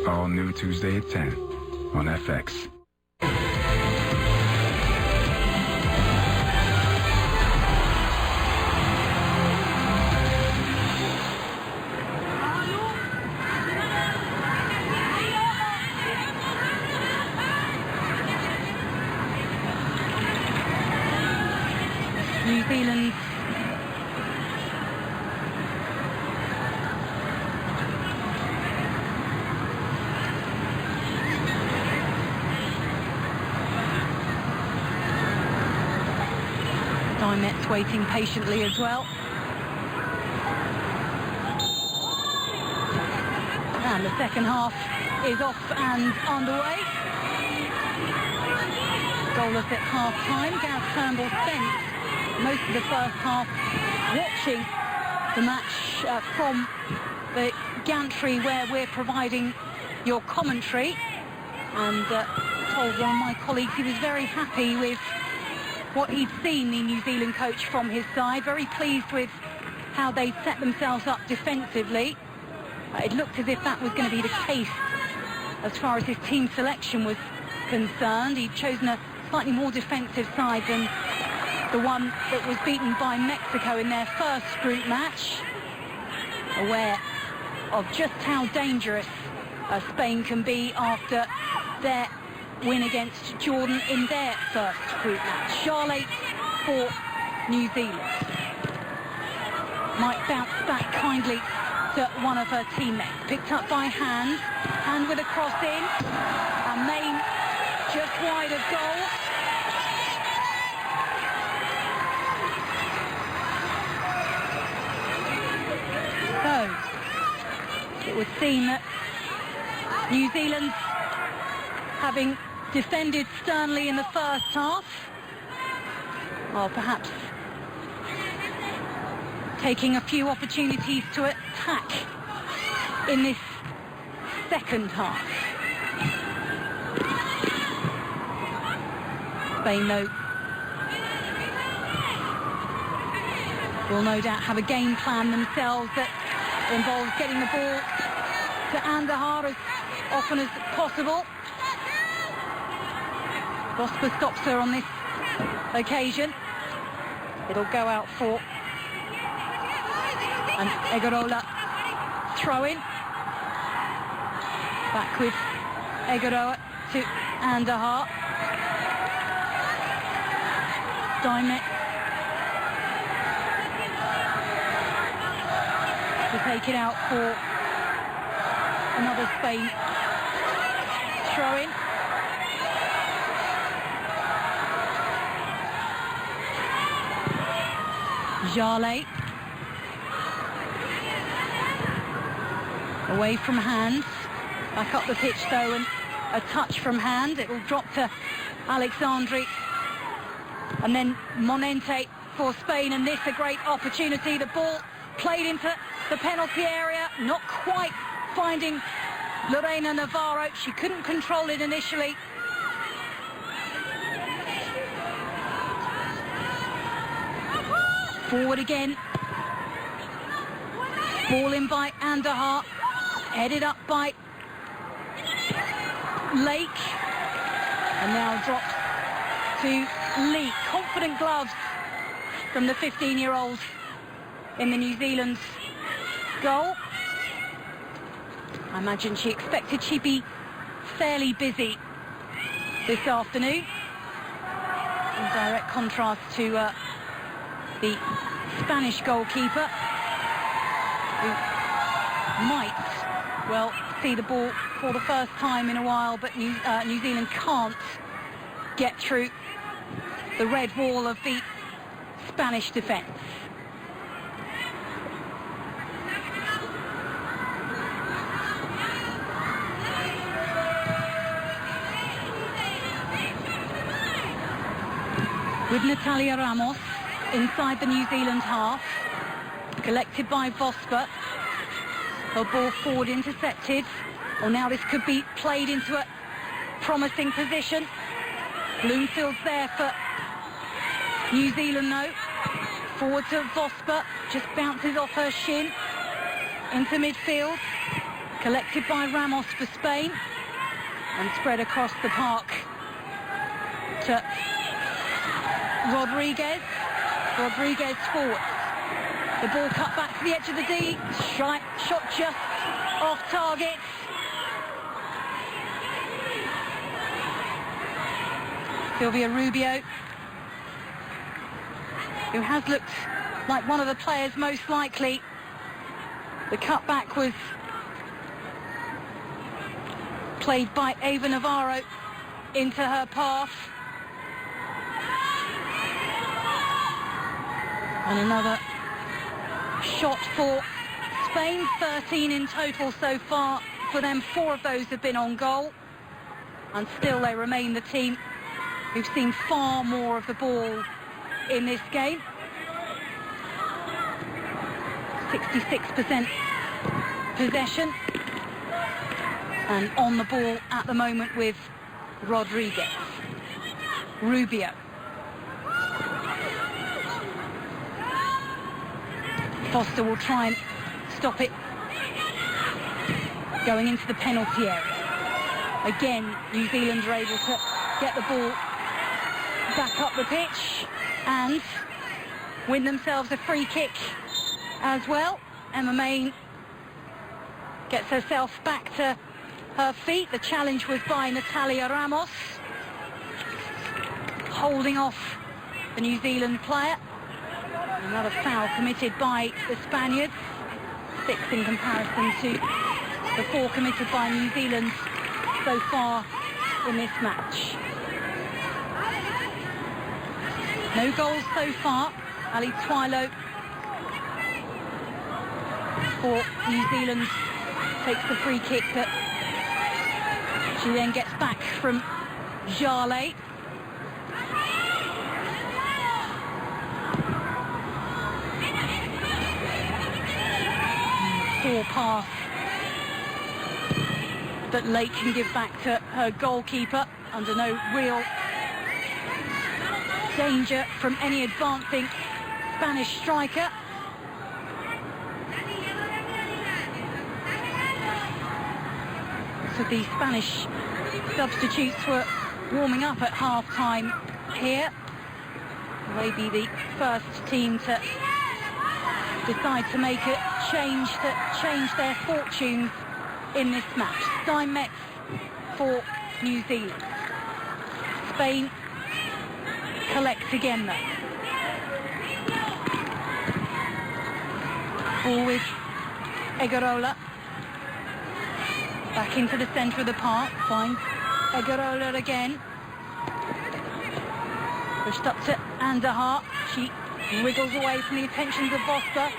All new Tuesday at 10 on FX. New Zealand Dimet's waiting patiently as well. And the second half is off and underway. Goalless at half-time. Gareth Turnbull spent most of the first half watching the match from the gantry where we're providing your commentary. And told one of my colleagues he was very happy with what he'd seen, the New Zealand coach, from his side. Very pleased with how they set themselves up defensively. It looked as if that was going to be the case as far as his team selection was concerned. He'd chosen a slightly more defensive side than the one that was beaten by Mexico in their first group match. Aware of just how dangerous Spain can be after their win against Jordan in their first group match. Charlotte for New Zealand might bounce back kindly to one of her teammates. Picked up by Hand. Hand with a cross in. And Main just wide of goal. So it would seem that New Zealand, having defended sternly in the first half, or perhaps taking a few opportunities to attack in this second half. Spain, though, will no doubt have a game plan themselves that involves getting the ball to Andahar as often as possible. Vosper stops her on this occasion. It'll go out for an Egorola throw-in. Back with Egorola to Andahar. Steinmetz to take it out for another Spain throw-in. Jarlet. Away from hands. Back up the pitch though, and a touch from hand. It will drop to Alexandri. And then Monente for Spain, and this a great opportunity. The ball played into the penalty area, not quite finding Lorena Navarro. She couldn't control it initially. Forward again. Ball in by Andahar. Headed up by Lake. And now drops to Lee. Confident gloves from the 15-year-olds in the New Zealand goal. I imagine she expected she'd be fairly busy this afternoon. In direct contrast to the Spanish goalkeeper, who might well see the ball for the first time in a while, but New Zealand can't get through the red wall of the Spanish defence. With Natalia Ramos inside the New Zealand half, collected by Vosper. Her ball forward intercepted. Well, now this could be played into a promising position. Bloomfield's there for New Zealand though. Forward to Vosper, just bounces off her shin into midfield. Collected by Ramos for Spain and spread across the park to Rodriguez. Rodriguez forward. The ball cut back to the edge of the D. Shot just off target. Silvia Rubio, who has looked like one of the players most likely. The cutback was played by Ava Navarro into her path. And another shot for Spain. 13 in total so far for them. 4 of those have been on goal. And still they remain the team who've seen far more of the ball in this game. 66% possession. And on the ball at the moment with Rodriguez. Rubio. Foster will try and stop it going into the penalty area. Again, New Zealand are able to get the ball back up the pitch and win themselves a free kick as well. Emma Main gets herself back to her feet. The challenge was by Natalia Ramos, holding off the New Zealand player. Another foul committed by the Spaniards, 6 in comparison to the 4 committed by New Zealand so far in this match. No goals so far. Ali Twilo for New Zealand takes the free kick that she then gets back from Jarlet. Poor pass that Lake can give back to her goalkeeper under no real danger from any advancing Spanish striker. of the Spanish substitutes were warming up at half-time here. Maybe the first team to decide to make a change to change their fortunes in this match. Steinmetz for New Zealand. Spain collects again though. Ball with Egarola. Back into the centre of the park. Finds Egarola again. Pushed up to Andahar. She wriggles away from the attentions of Vosper.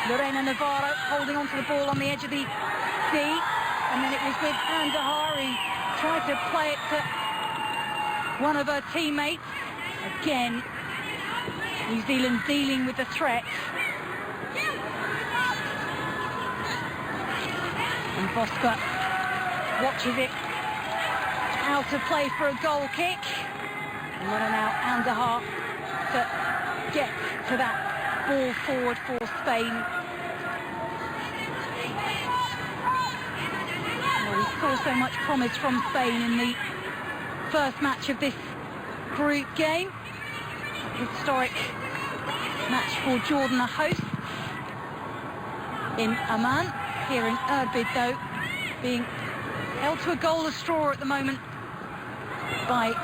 Lorena Navarro holding onto the ball on the edge of the D. And then it was with Andahar who tried to play it to one of her teammates. Again, New Zealand dealing with the threat. And Vosper watches it out of play for a goal kick. And what now Andahar to get to that ball forward for Spain. Well, we saw so much promise from Spain in the first match of this group game. A historic match for Jordan, the hosts, in Amman. Here in Irbid, though, being held to a goalless draw at the moment by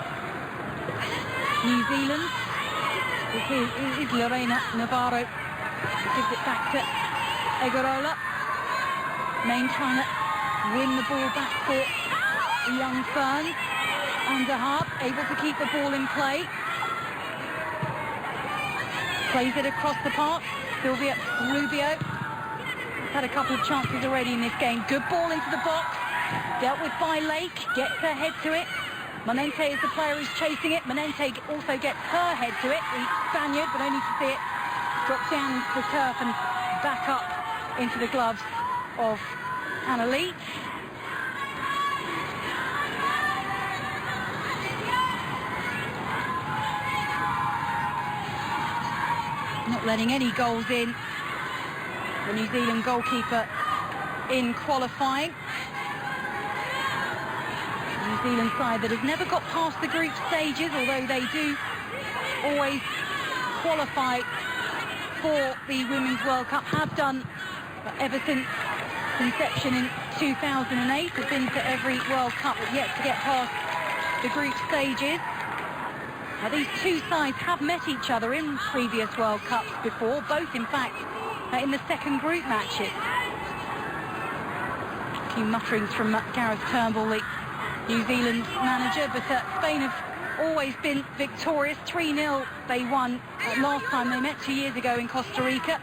New Zealand. This is Lorena Navarro who gives it back to Egarola. Main trying to win the ball back for the young Ferns. Andahar able to keep the ball in play. Plays it across the park. Sylvia Rubio had a couple of chances already in this game. Good ball into the box. Dealt with by Lake. Gets her head to it. Manente is the player who's chasing it. Manente also gets her head to it. The Spaniard, but only to see it drop down into the turf and back up into the gloves of Anna Leitz. Not letting any goals in. The New Zealand goalkeeper in qualifying. New Zealand side that has never got past the group stages, although they do always qualify for the Women's World Cup, have done ever since inception in 2008, have been to every World Cup, but yet to get past the group stages. Now, these two sides have met each other in previous World Cups before, both in fact in the second group matches. A few mutterings from Gareth Turnbull, the New Zealand manager, but Spain have always been victorious. 3-0 they won last time they met 2 years ago in Costa Rica.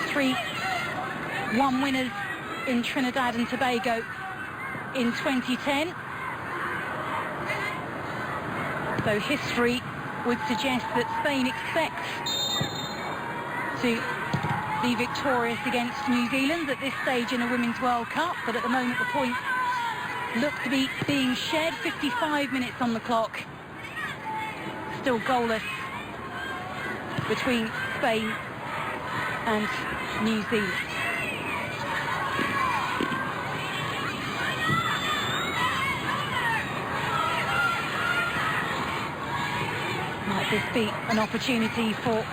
3-1 winners in Trinidad and Tobago in 2010. So history would suggest that Spain expects to be victorious against New Zealand at this stage in a Women's World Cup, but at the moment the points look to be being shed. 55 minutes on the clock. Still goalless between Spain and New Zealand. Might this be an opportunity for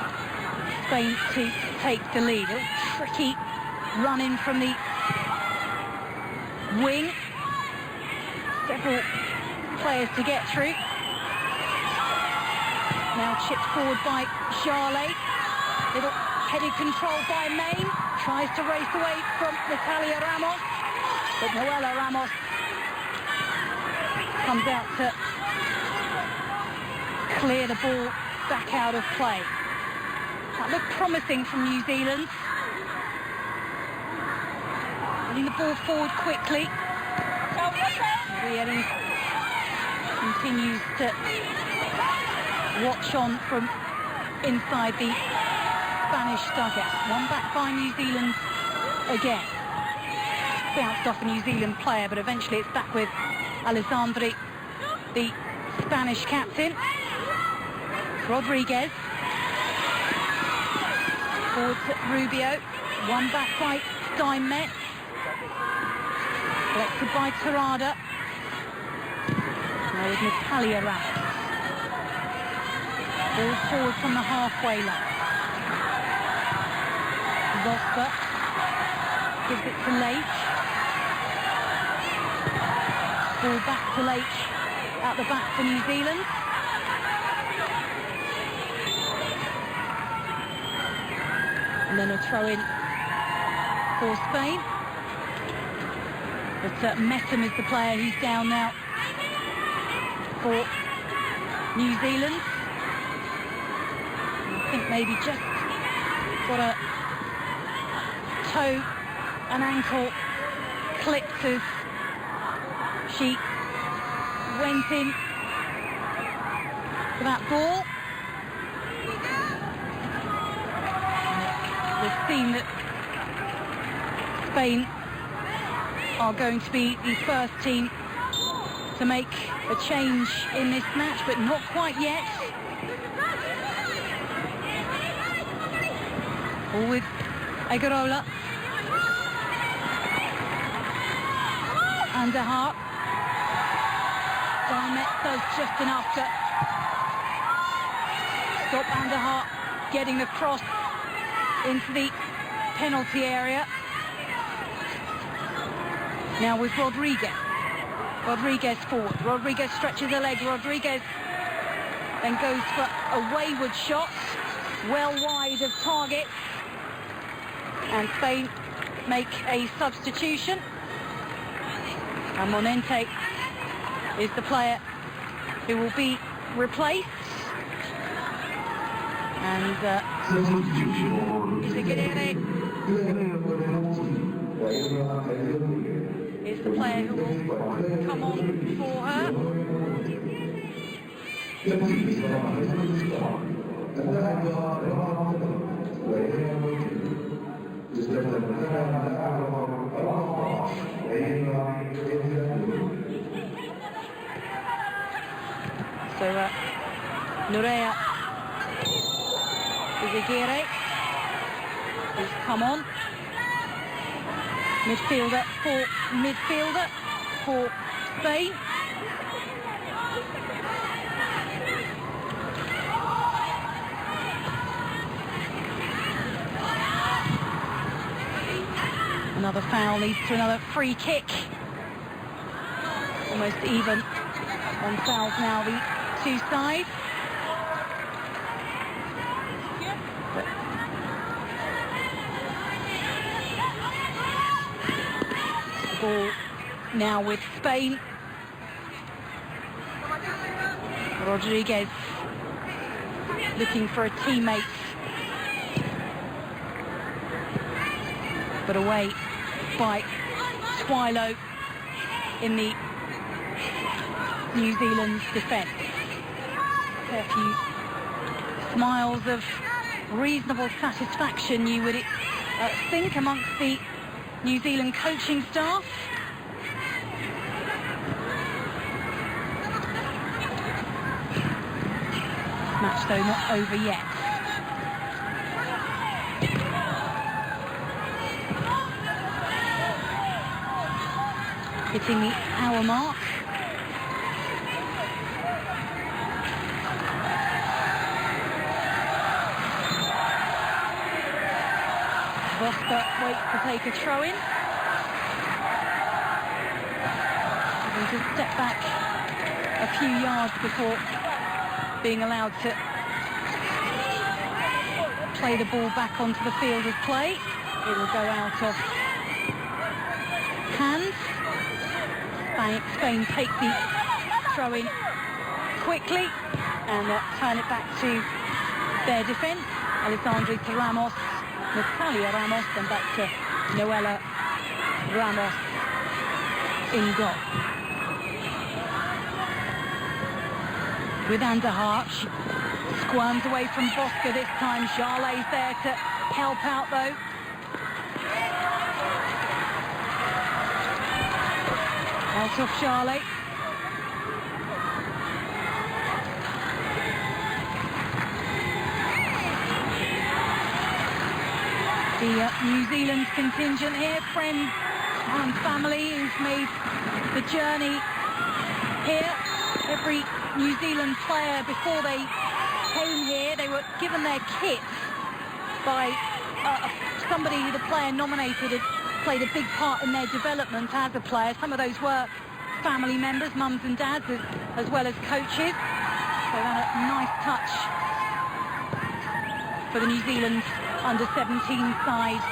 Spain to take the lead? A tricky run in from the wing. Several players to get through. Now chipped forward by Jarlet. Little headed control by Main. Tries to race away from Natalia Ramos. But Noella Ramos comes out to clear the ball back out of play. That looked promising from New Zealand. Getting the ball forward quickly. Really continues to watch on from inside the Spanish dugout. One back by New Zealand again. Bounced off a New Zealand player, but eventually it's back with Alessandri, the Spanish captain. Rodriguez. Forward to Rubio. One back by Steinmetz. Collected by Terada. Now with Natalia Ramos. Ball forward from the halfway line. Vosper gives it to Lake. Ball back to Lake at the back for New Zealand. And then a throw-in for Spain. But Messam is the player who's down now for New Zealand. I think maybe just got a toe and ankle clipped as she went in for that ball. We've seen that Spain are going to be the first team to make a change in this match, but not quite yet. Ball with Agarola. Underheart. Dimet does just enough to stop Underheart getting the cross into the penalty area. Now with Rodriguez. Rodriguez forward. Rodriguez stretches the leg. Rodriguez then goes for a wayward shot, well wide of target. And Spain make a substitution. And Monente is the player who will be replaced. And Izaguirre is the player who will come on for her. So Nurea Izaguirre has come on. Midfielder for Spain. Another foul leads to another free kick. Almost even on fouls now, the two sides. Ball now with Spain. Rodriguez looking for a teammate, but away by Twilo in the New Zealand's defence. A few smiles of reasonable satisfaction, you would think, amongst the New Zealand coaching staff. Match though not over yet. Hitting the hour mark. Vosper waits to take a throw-in. Having to step back a few yards before being allowed to play the ball back onto the field of play. It will go out of hands. Spain take the throw-in quickly and turn it back to their defence. Alessandri to Ramos, Natalia Ramos, and back to Noella Ramos in goal. With Underheart, she squirms away from Bosca this time. Charlet's there to help out though. Out of Charlet. The New Zealand contingent here, Prem and family who've made the journey here. Every New Zealand player, before they came here, they were given their kits by somebody who the player nominated had played a big part in their development as a player. Some of those were family members, mums and dads, as well as coaches. So that a nice touch for the New Zealand under-17 side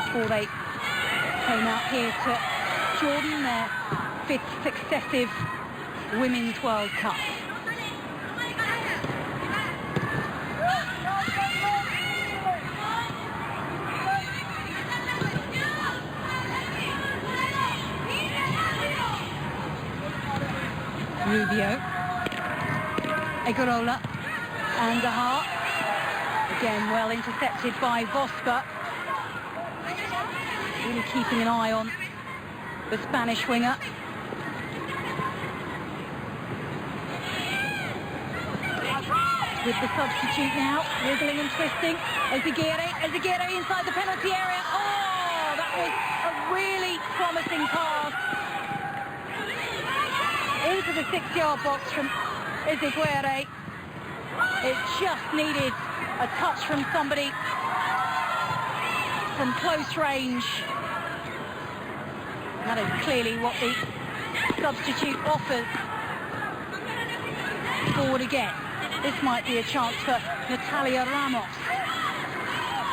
before they came out here to Jordan, their 5th successive Women's World Cup. Rubio, Egarola, and Dahar. Again, well intercepted by Vosper. Really keeping an eye on the Spanish winger. With the substitute now, wriggling and twisting. Ezagire inside the penalty area. Oh, that was a really promising pass into the 6-yard box from Ezagire. It just needed a touch from somebody from close range. That is clearly what the substitute offers. Forward again. This might be a chance for Natalia Ramos,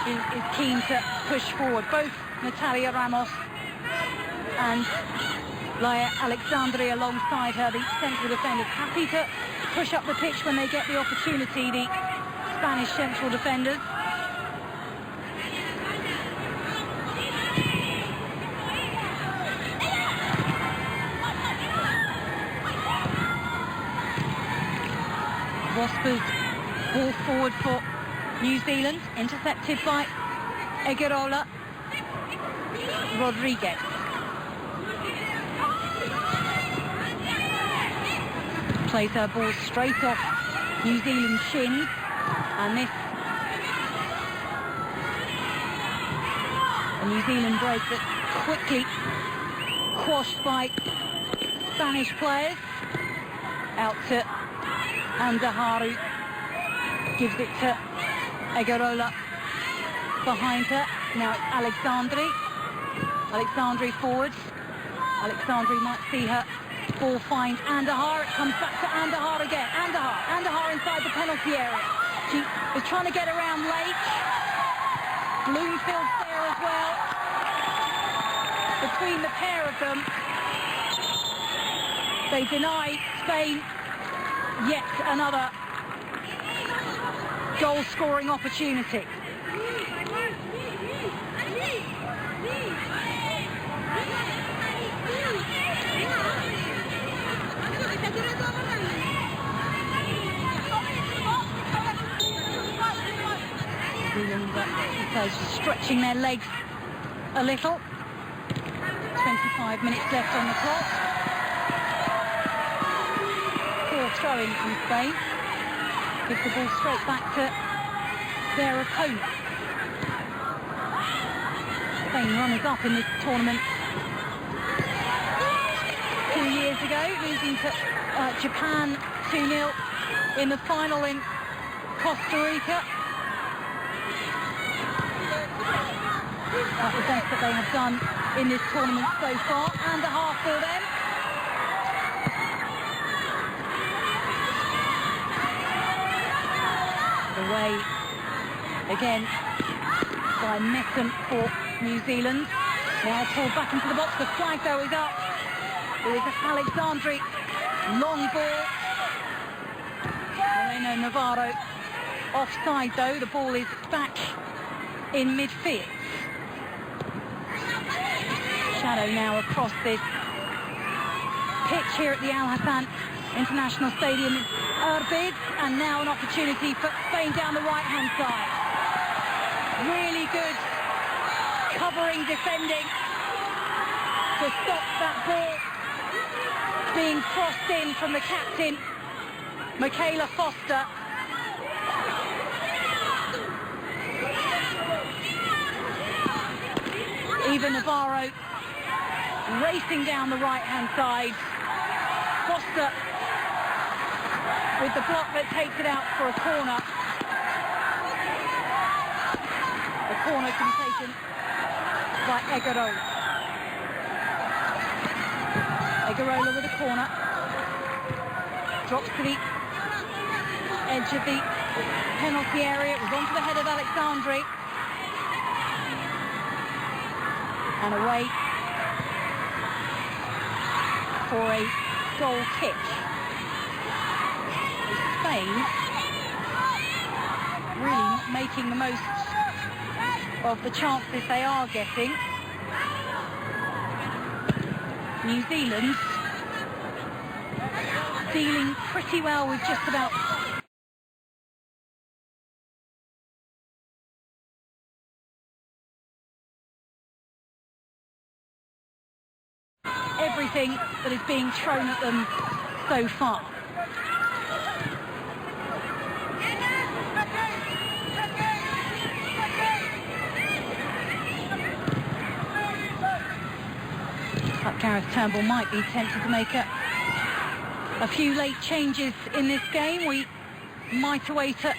who is keen to push forward. Both Natalia Ramos and Laia Alexandri alongside her, the central defenders, happy to push up the pitch when they get the opportunity, the Spanish central defenders. Vosper's ball forward for New Zealand, intercepted by Egarola. Rodriguez. Plays her ball straight off New Zealand's shins, and this a New Zealand break that's quickly quashed by Spanish players. Out to Andaharu, gives it to Egarola behind her. Now it's Alexandri. Alexandri forwards. Alexandri might see her ball find Andahar. It comes back to Andahar again. Andahar inside the penalty area. She is trying to get around Lake. Bloomfield's there as well. Between the pair of them, they deny Spain yet another goal-scoring opportunity. Stretching their legs a little. 25 minutes left on the clock. Poor throw-in from Spain. Give the ball straight back to their opponent. Spain runners-up in this tournament 2 years ago, losing to Japan 2-0 in the final in Costa Rica. That's the best that they have done in this tournament so far, and a half for them. Away again by Metten for New Zealand. Now pulled back into the box. The flag though is up. It is Alexandri. Long ball. Moreno Navarro offside though. The ball is back in midfield. Shadow now across this pitch here at the Al Hassan International Stadium in Irbid, and now an opportunity for Spain down the right-hand side. Really good covering defending to stop that ball being crossed in from the captain, Michaela Foster. Eva Navarro racing down the right-hand side. Foster with the block that takes it out for a corner. The corner can be taken by Egarola. Egarola with a corner. Drops to the edge of the penalty area. It was onto the head of Alexandri. And away for a goal kick. Spain really not making the most of the chances they are getting. New Zealand dealing pretty well with just about everything that is being thrown at them so far. But Gareth Turnbull might be tempted to make a few late changes in this game. We might await a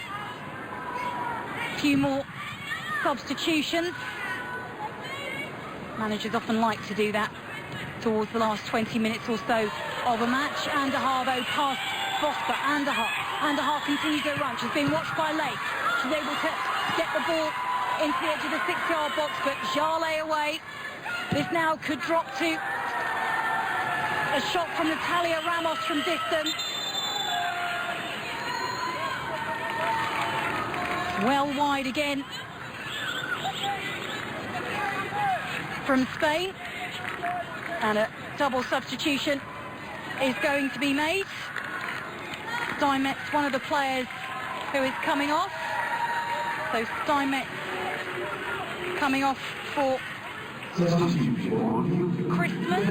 few more substitutions. Managers often like to do that towards the last 20 minutes or so of a match. Andahar, though, past Foster. Andahar continues to run. She's being watched by Lake. She's able to get the ball into the edge of the 6-yard box, but Jale away. This now could drop to a shot from Natalia Ramos from distance. Well wide again from Spain. And a double substitution is going to be made. Steinmetz, one of the players who is coming off. So Steinmetz coming off for Christmas.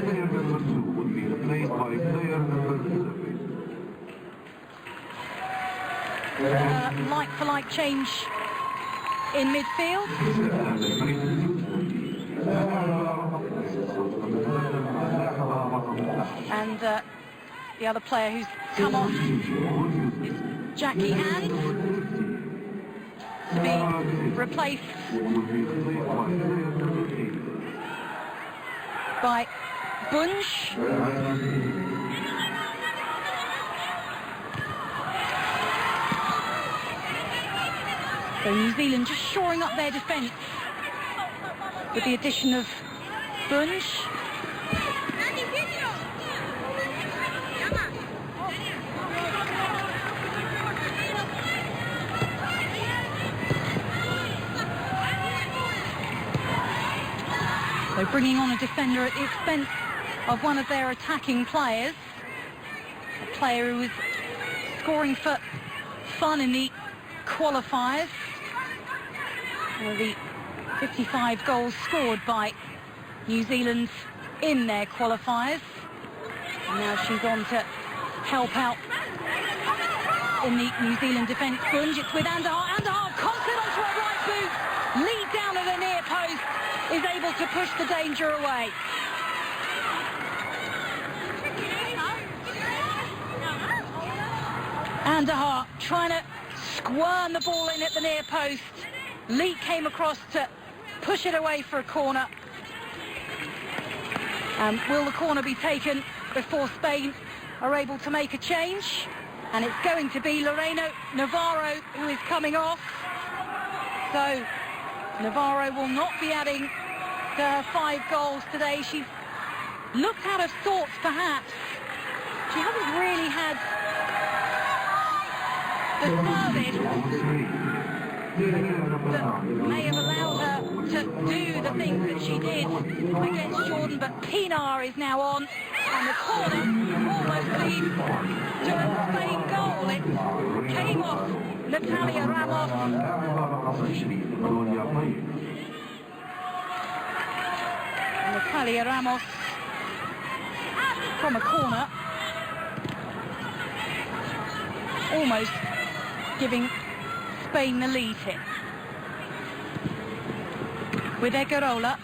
Like-for-like change in midfield. And the other player who's come off is Jackie Hand, to be replaced by Bunch. So New Zealand just shoring up their defence with the addition of Bunch. So bringing on a defender at the expense of one of their attacking players. A player who was scoring for fun in the qualifiers. One of the 55 goals scored by New Zealand in their qualifiers. And now she's on to help out in the New Zealand defence. Bunge, it's with Andahar. Andahar concert onto her right boot. Lead down at the near post. Is able to push the danger away. Andahar trying to squirm the ball in at the near post. Lee came across to push it away for a corner. Will the corner be taken before Spain are able to make a change? And it's going to be Lorena Navarro who is coming off. So Navarro will not be adding to her 5 goals today. She's looked out of sorts, perhaps. She hasn't really had the service that may have allowed her to do the things that she did against Jordan, but Pinar is now on, and the corner almost leads to a Spain goal. It came off Natalia Ramos. Natalia Ramos from a corner, almost giving Spain the lead here. With Egarola,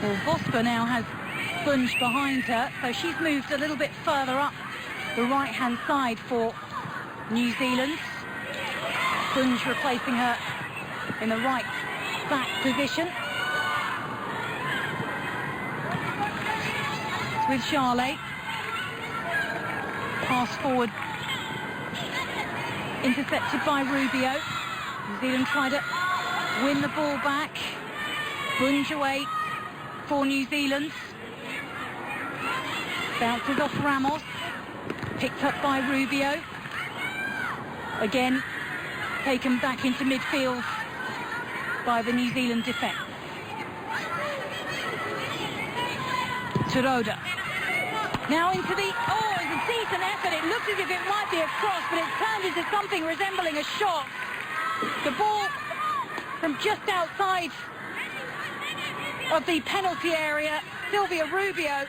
Well, Vosper now has Bunge behind her, so she's moved a little bit further up the right-hand side for New Zealand. Bunge replacing her in the right back position. It's with Charlet. Pass forward. Intercepted by Rubio. New Zealand try to win the ball back. Bunge away for New Zealand. Bounces off Ramos. Picked up by Rubio. Again, taken back into midfield by the New Zealand defence. Turoda. Now into the... Oh, it's a decent effort. It looks as if it might be a cross, but it turned into something resembling a shot. The ball from just outside of the penalty area. Sylvia Rubio,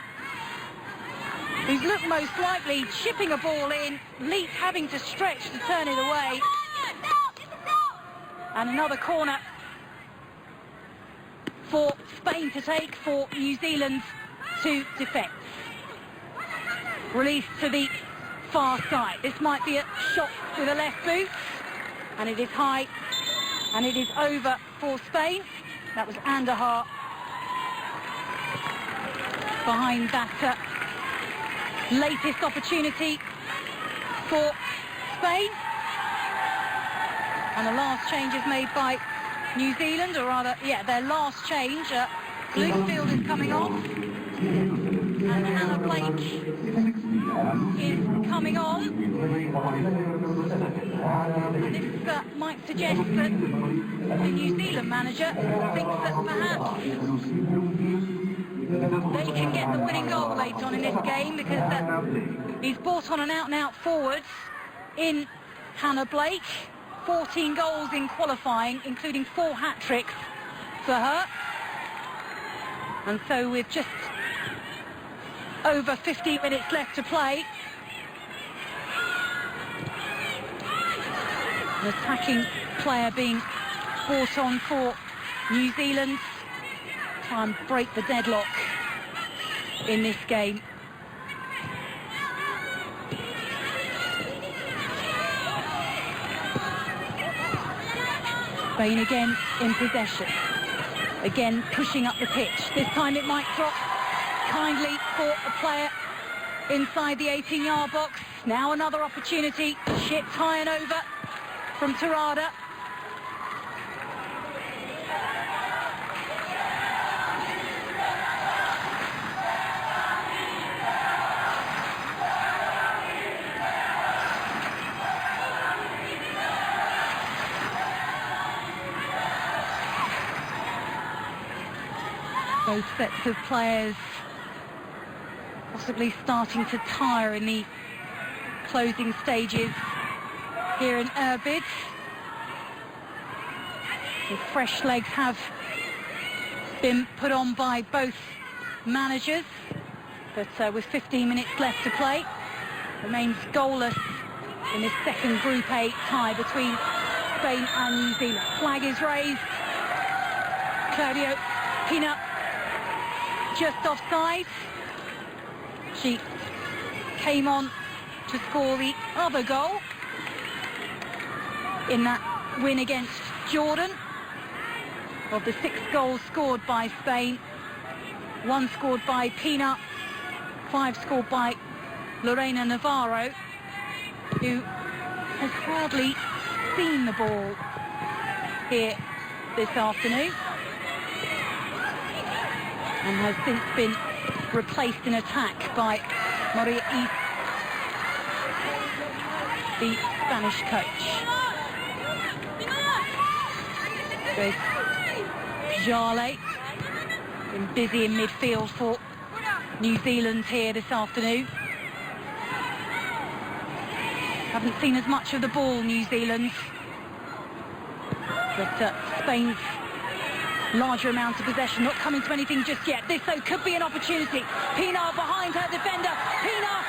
who's looked most likely chipping a ball in. Leet having to stretch to turn it away. And another corner for Spain to take, for New Zealand to defend. Release to the far side. This might be a shot with a left boot. And it is high. And it is over for Spain. That was Andahar behind that latest opportunity for Spain. And the last change is made by New Zealand, or rather, yeah, their last change. Bluefield is coming off. And Hannah Blake is coming on. And this might suggest that the New Zealand manager thinks that perhaps they can get the winning goal late on in this game, because he's brought on an out-and-out forward in Hannah Blake. 14 goals in qualifying, including 4 hat-tricks for her. And so with just over 15 minutes left to play, an attacking player being brought on for New Zealand. Try and break the deadlock in this game. Spain again in possession. Again pushing up the pitch. This time it might drop kindly for a player inside the 18-yard box. Now another opportunity. Chipped high and over from Terada. Both sets of players possibly starting to tire in the closing stages here in Irbid. The fresh legs have been put on by both managers, but with 15 minutes left to play, remains goalless in this second Group A tie between Spain and New Zealand. Flag is raised. Claudio Pina just offside. She came on to score the other goal in that win against Jordan. Of the 6 goals scored by Spain, 1 scored by Pina, 5 scored by Lorena Navarro, who has hardly seen the ball here this afternoon, and has since been replaced in attack by Maria Is, the Spanish coach. So Jarley been busy in midfield for New Zealand here this afternoon. Haven't seen as much of the ball, New Zealand, but Spain's larger amount of possession, not coming to anything just yet. This, though, could be an opportunity. Pinar behind her defender. Pinar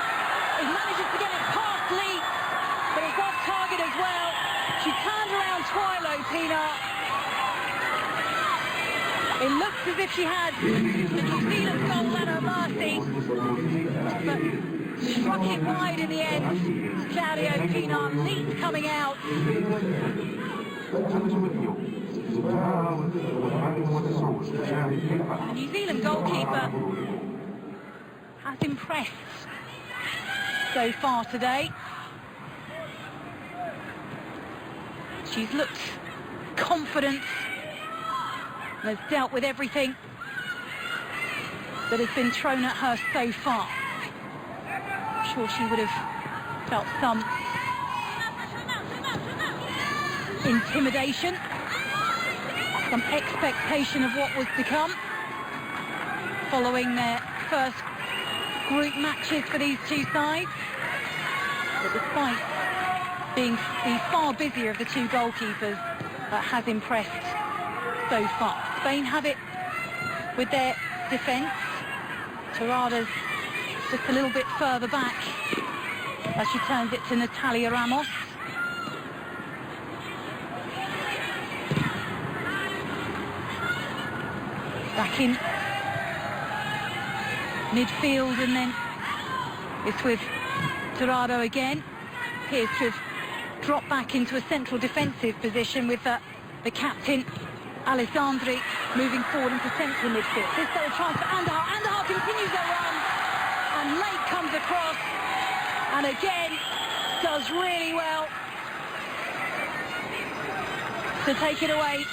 manages to get it past Lee, but it's off target as well. She turned around Twilo, Pinar. It looks as if she had the New Zealand goal at her mercy, but struck it wide in the end. Claudio Pienaar, lead coming out. The New Zealand goalkeeper has impressed so far today. She's looked confident and has dealt with everything that has been thrown at her so far. I'm sure she would have felt some intimidation, some expectation of what was to come following their first group matches for these two sides. But despite being the far busier of the two goalkeepers, has impressed so far. Spain have it with their defence. Torrada's just a little bit further back as she turns it to Natalia Ramos. Back in midfield, and then it's with Torrado again. Appears to have dropped back into a central defensive position with the captain Alessandri moving forward into central midfield. This little chance for Andahar. Andahar continues her run, and Lake comes across and again does really well to take it away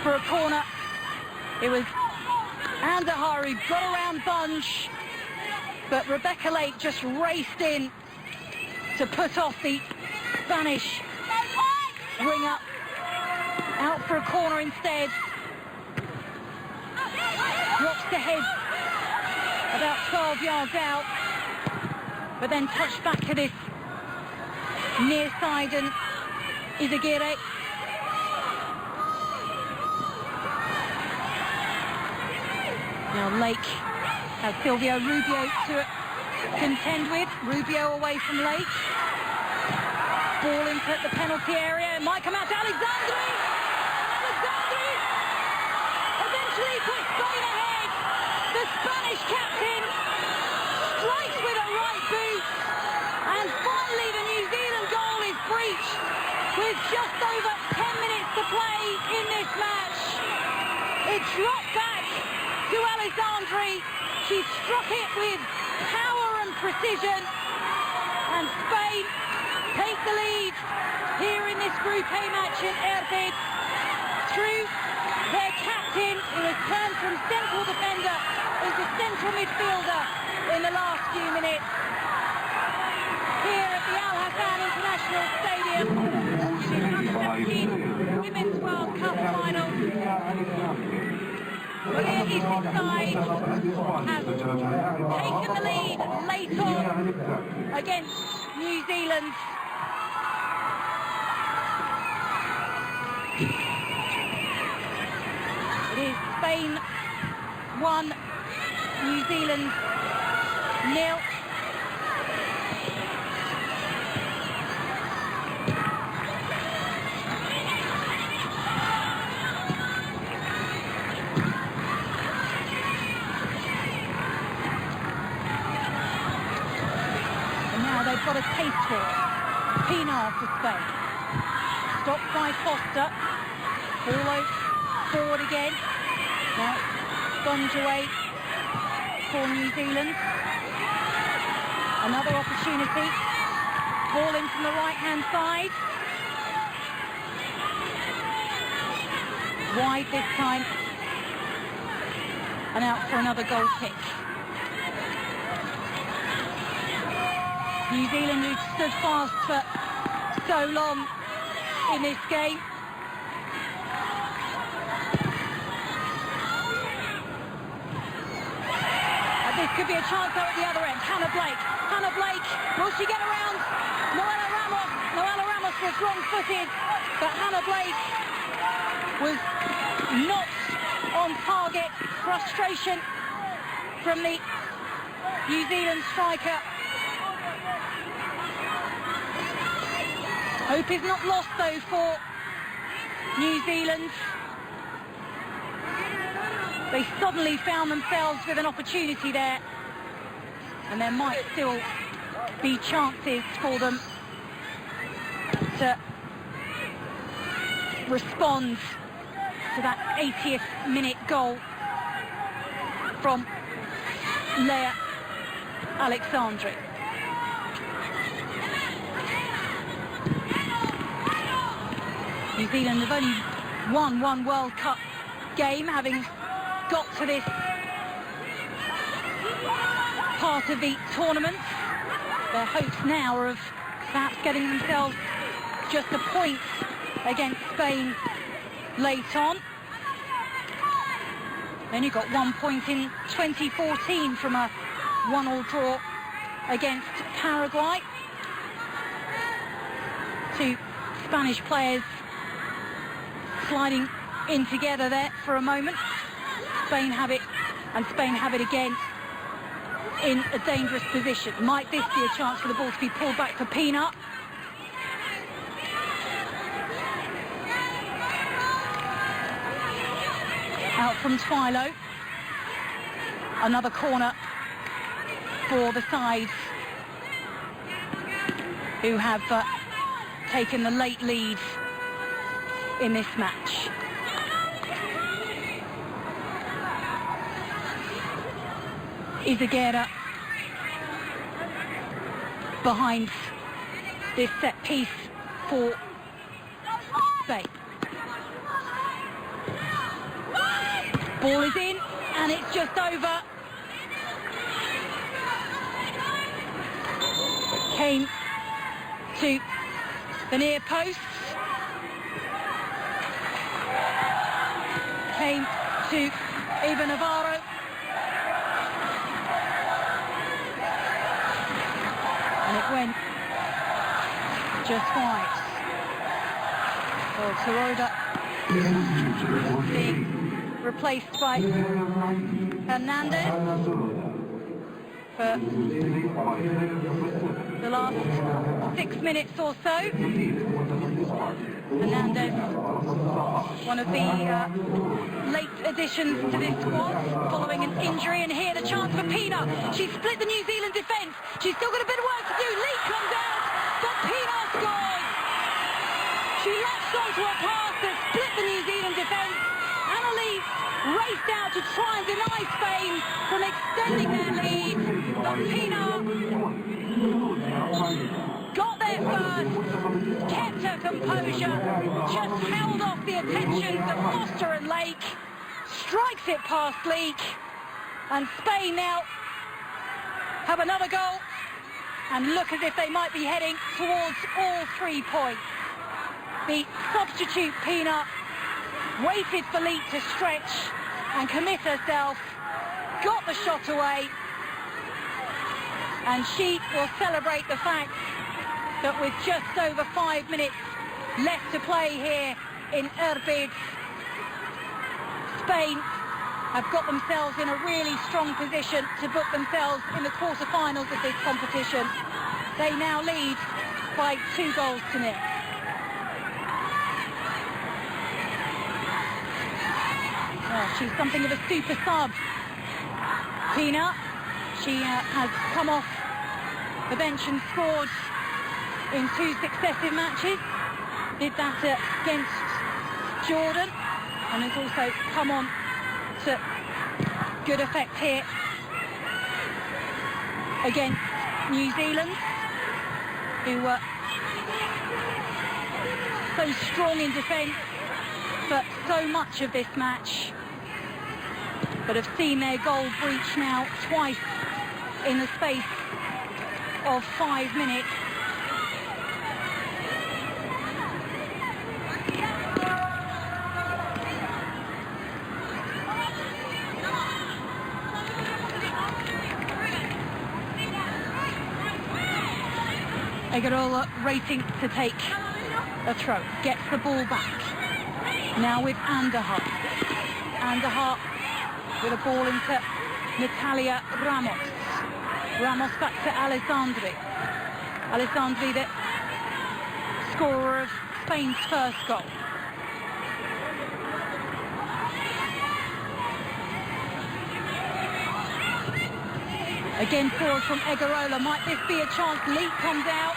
for a corner. It was Andahar who got around Bunge, but Rebecca Lake just raced in to put off the Spanish winger. Out for a corner instead. Drops the head about 12 yards out, but then touched back to this near side, and Izaguirre. Now Lake has Silvio Rubio to contend with. Rubio away from Lake. Ball into the penalty area. It might come out to Alexandri. Alexandri eventually puts Spain ahead. The Spanish captain strikes with a right boot. And finally the New Zealand goal is breached with just over 10 minutes to play in this match. It dropped back to Alexandri. She struck it with power and precision, and Spain take the lead here in this Group A match in Erbil through their captain, who has turned from central defender into central midfielder in the last few minutes. Here at the Al Hassan International Stadium, the Women's World Cup final. Maria East's side has taken the lead late on against New Zealand. It is Spain 1, New Zealand 0. They've got a taste for it. Pienaar for Spain. Stopped by Foster. Ball forward again. Now Bunge away for New Zealand. Another opportunity. Ball in from the right-hand side. Wide this time. And out for another goal kick. New Zealand, who stood fast for so long in this game. This could be a chance out at the other end. Hannah Blake. Hannah Blake, will she get around Noella Ramos? Noella Ramos was wrong-footed, but Hannah Blake was not on target. Frustration from the New Zealand striker. Hope is not lost, though, for New Zealand. They suddenly found themselves with an opportunity there, and there might still be chances for them to respond to that 80th minute goal from Leah Alexandri. New Zealand have only won one World Cup game, having got to this part of the tournament. Their hopes now are of perhaps getting themselves just a point against Spain late on. They only got 1 point in 2014 from a 1-1 draw against Paraguay. Two Spanish players sliding in together there for a moment. Spain have it, and Spain have it again in a dangerous position. Might this be a chance for the ball to be pulled back for Pina? Out from Twilo. Another corner for the sides who have taken the late lead in this match. Izaguirre behind this set piece for Spain. Ball is in, and it's just over. Came to the near post. Came to Eva Navarro. And it went just wide. Well, Kuroda being replaced by Hernandez for the last 6 minutes or so. Hernandez, one of the late additions to this squad following an injury, and here the chance for Pina. She split the New Zealand defence. She's still got a bit of work to do. Lee comes out, but Pina scores. She latched onto a pass that split the New Zealand defence. Annalise raced out to try and deny Spain from extending their lead, but Pina got there first, kept her composure, just held off the attentions of Foster and Lake, strikes it past Leak, and Spain now have another goal and look as if they might be heading towards all 3 points. The substitute Pina waited for Leak to stretch and commit herself, got the shot away, and she will celebrate the fact that with just over 5 minutes left to play here in Irbid, Spain have got themselves in a really strong position to book themselves in the quarter-finals of this competition. They now lead by 2 goals to nil. Well, she's something of a super sub, Pina. She has come off the bench and scored in 2 successive matches. Did that against Jordan, and has also come on to good effect here against New Zealand, who were so strong in defence for so much of this match, but have seen their goal breach now twice in the space of 5 minutes. Egarola racing to take a throw, gets the ball back. Now with Anderhart. Anderhart with a ball into Natalia Ramos. Ramos back to Alessandri. Alessandri, the scorer of Spain's first goal. Again forward from Egarola. Might this be a chance? Lee comes out.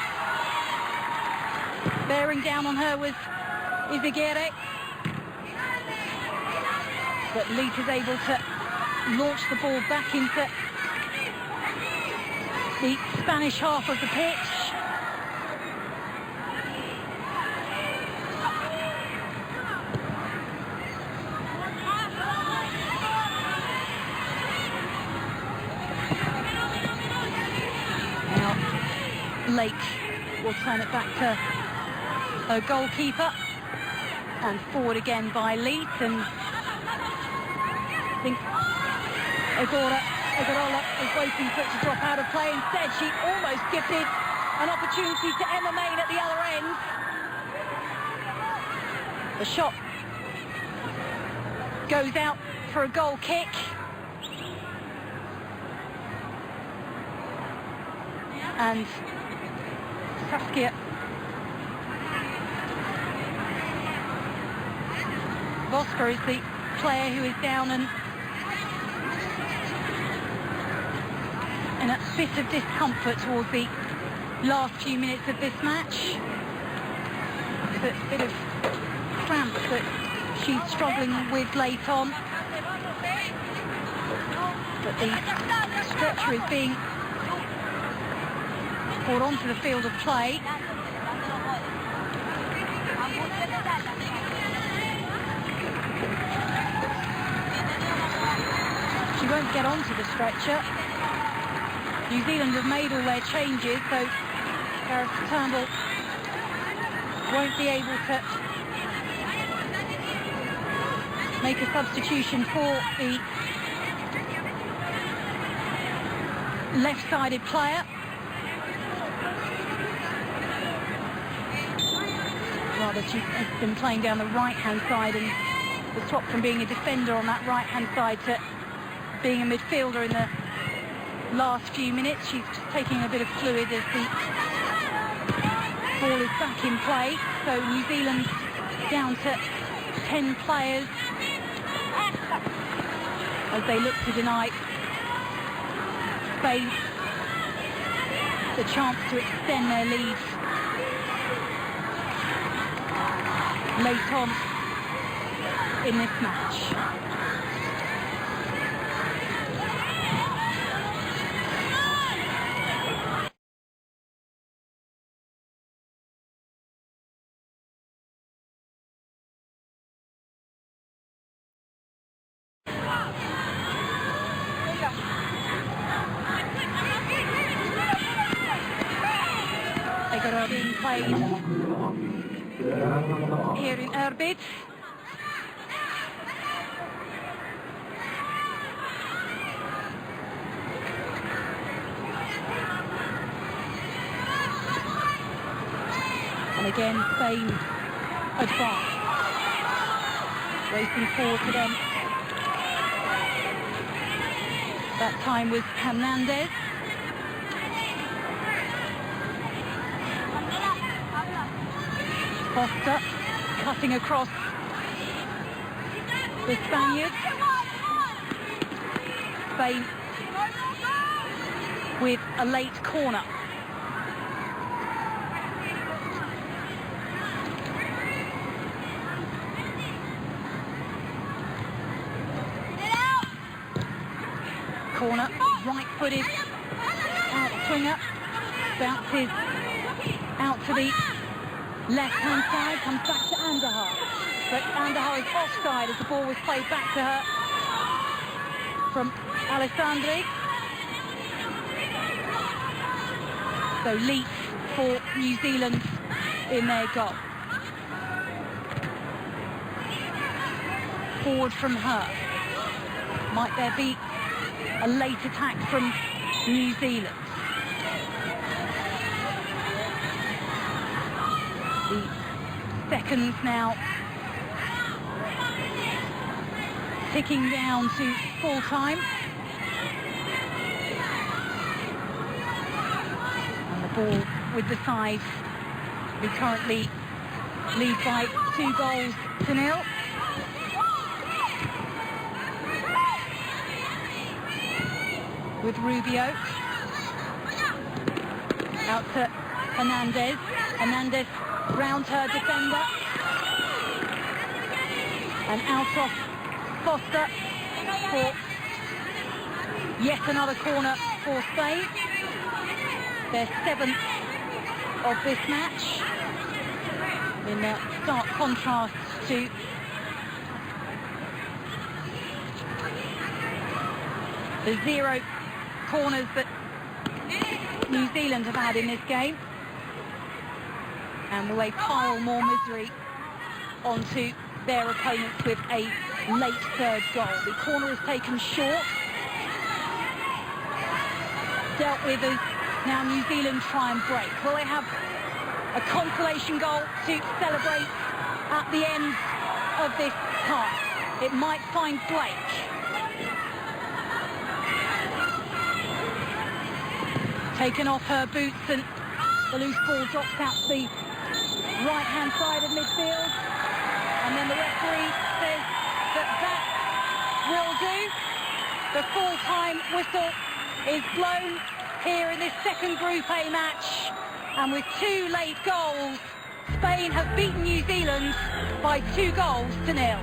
Bearing down on her was Izagirre. But Lee is able to launch the ball back into the Spanish half of the pitch. Lake will turn it back to her goalkeeper, and forward again by Leeds, and I think Egarola is waiting for it to drop out of play. Instead, she almost gifted an opportunity to Emma Main at the other end. The shot goes out for a goal kick. And Saskia Voska is the player who is down and in a bit of discomfort towards the last few minutes of this match. It's a bit of cramp that she's struggling with late on. But the stretcher is being brought onto the field of play. She won't get onto the stretcher. New Zealand have made all their changes, so Gareth Turnbull won't be able to make a substitution for the left-sided player. Rather, she has been playing down the right-hand side and was swapped from being a defender on that right-hand side to being a midfielder in the last few minutes. She's just taking a bit of fluid as the ball is back in play. So New Zealand down to 10 players as they look to deny Spain the chance to extend their lead late on in this match. They got her being played here in Irbid. And again, Spain advance. Racing forward to them. That time was Hernandez. Costa cutting across the Spaniards. Spain with a late corner. Corner, right-footed out swinger, bounces out to the left-hand side, comes back to Andahar. But Andahar is offside as the ball was played back to her from Alessandri. So Leaf for New Zealand in their goal. Forward from her. Might there be a late attack from New Zealand? The seconds now ticking down to full time. And the ball with the side who currently lead by 2-0. with Rubio. Out to Hernandez. Hernandez round her defender. And out of Foster for yet another corner for Spain. Their 7th of this match. In stark contrast to the 0 corners that New Zealand have had in this game. And will they pile more misery onto their opponents with a late 3rd goal? The corner is taken short. Dealt with as now New Zealand try and break. Will they have a consolation goal to celebrate at the end of this half? It might find Blake. Taken off her boots and the loose ball drops out to the right-hand side of midfield. And then the referee says that will do. The full-time whistle is blown here in this second Group A match. And with 2 late goals, Spain have beaten New Zealand by 2-0.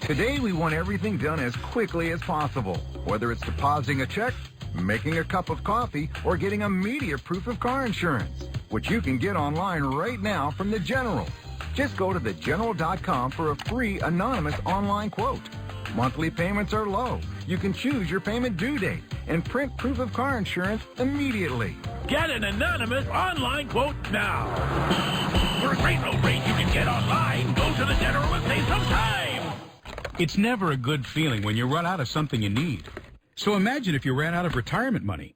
Today, we want everything done as quickly as possible, whether it's depositing a check, making a cup of coffee, or getting immediate proof of car insurance, which you can get online right now from The General. Just go to thegeneral.com for a free anonymous online quote. Monthly payments are low. You can choose your payment due date and print proof of car insurance immediately. Get an anonymous online quote now. For a great low rate you can get online, go to The General and save some time. It's never a good feeling when you run out of something you need. So imagine if you ran out of retirement money.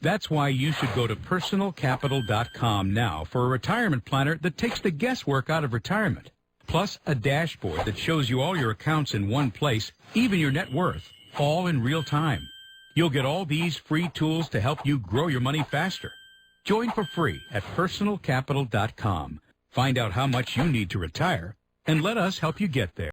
That's why you should go to personalcapital.com now for a retirement planner that takes the guesswork out of retirement. Plus a dashboard that shows you all your accounts in one place, even your net worth, all in real time. You'll get all these free tools to help you grow your money faster. Join for free at personalcapital.com. Find out how much you need to retire, and let us help you get there.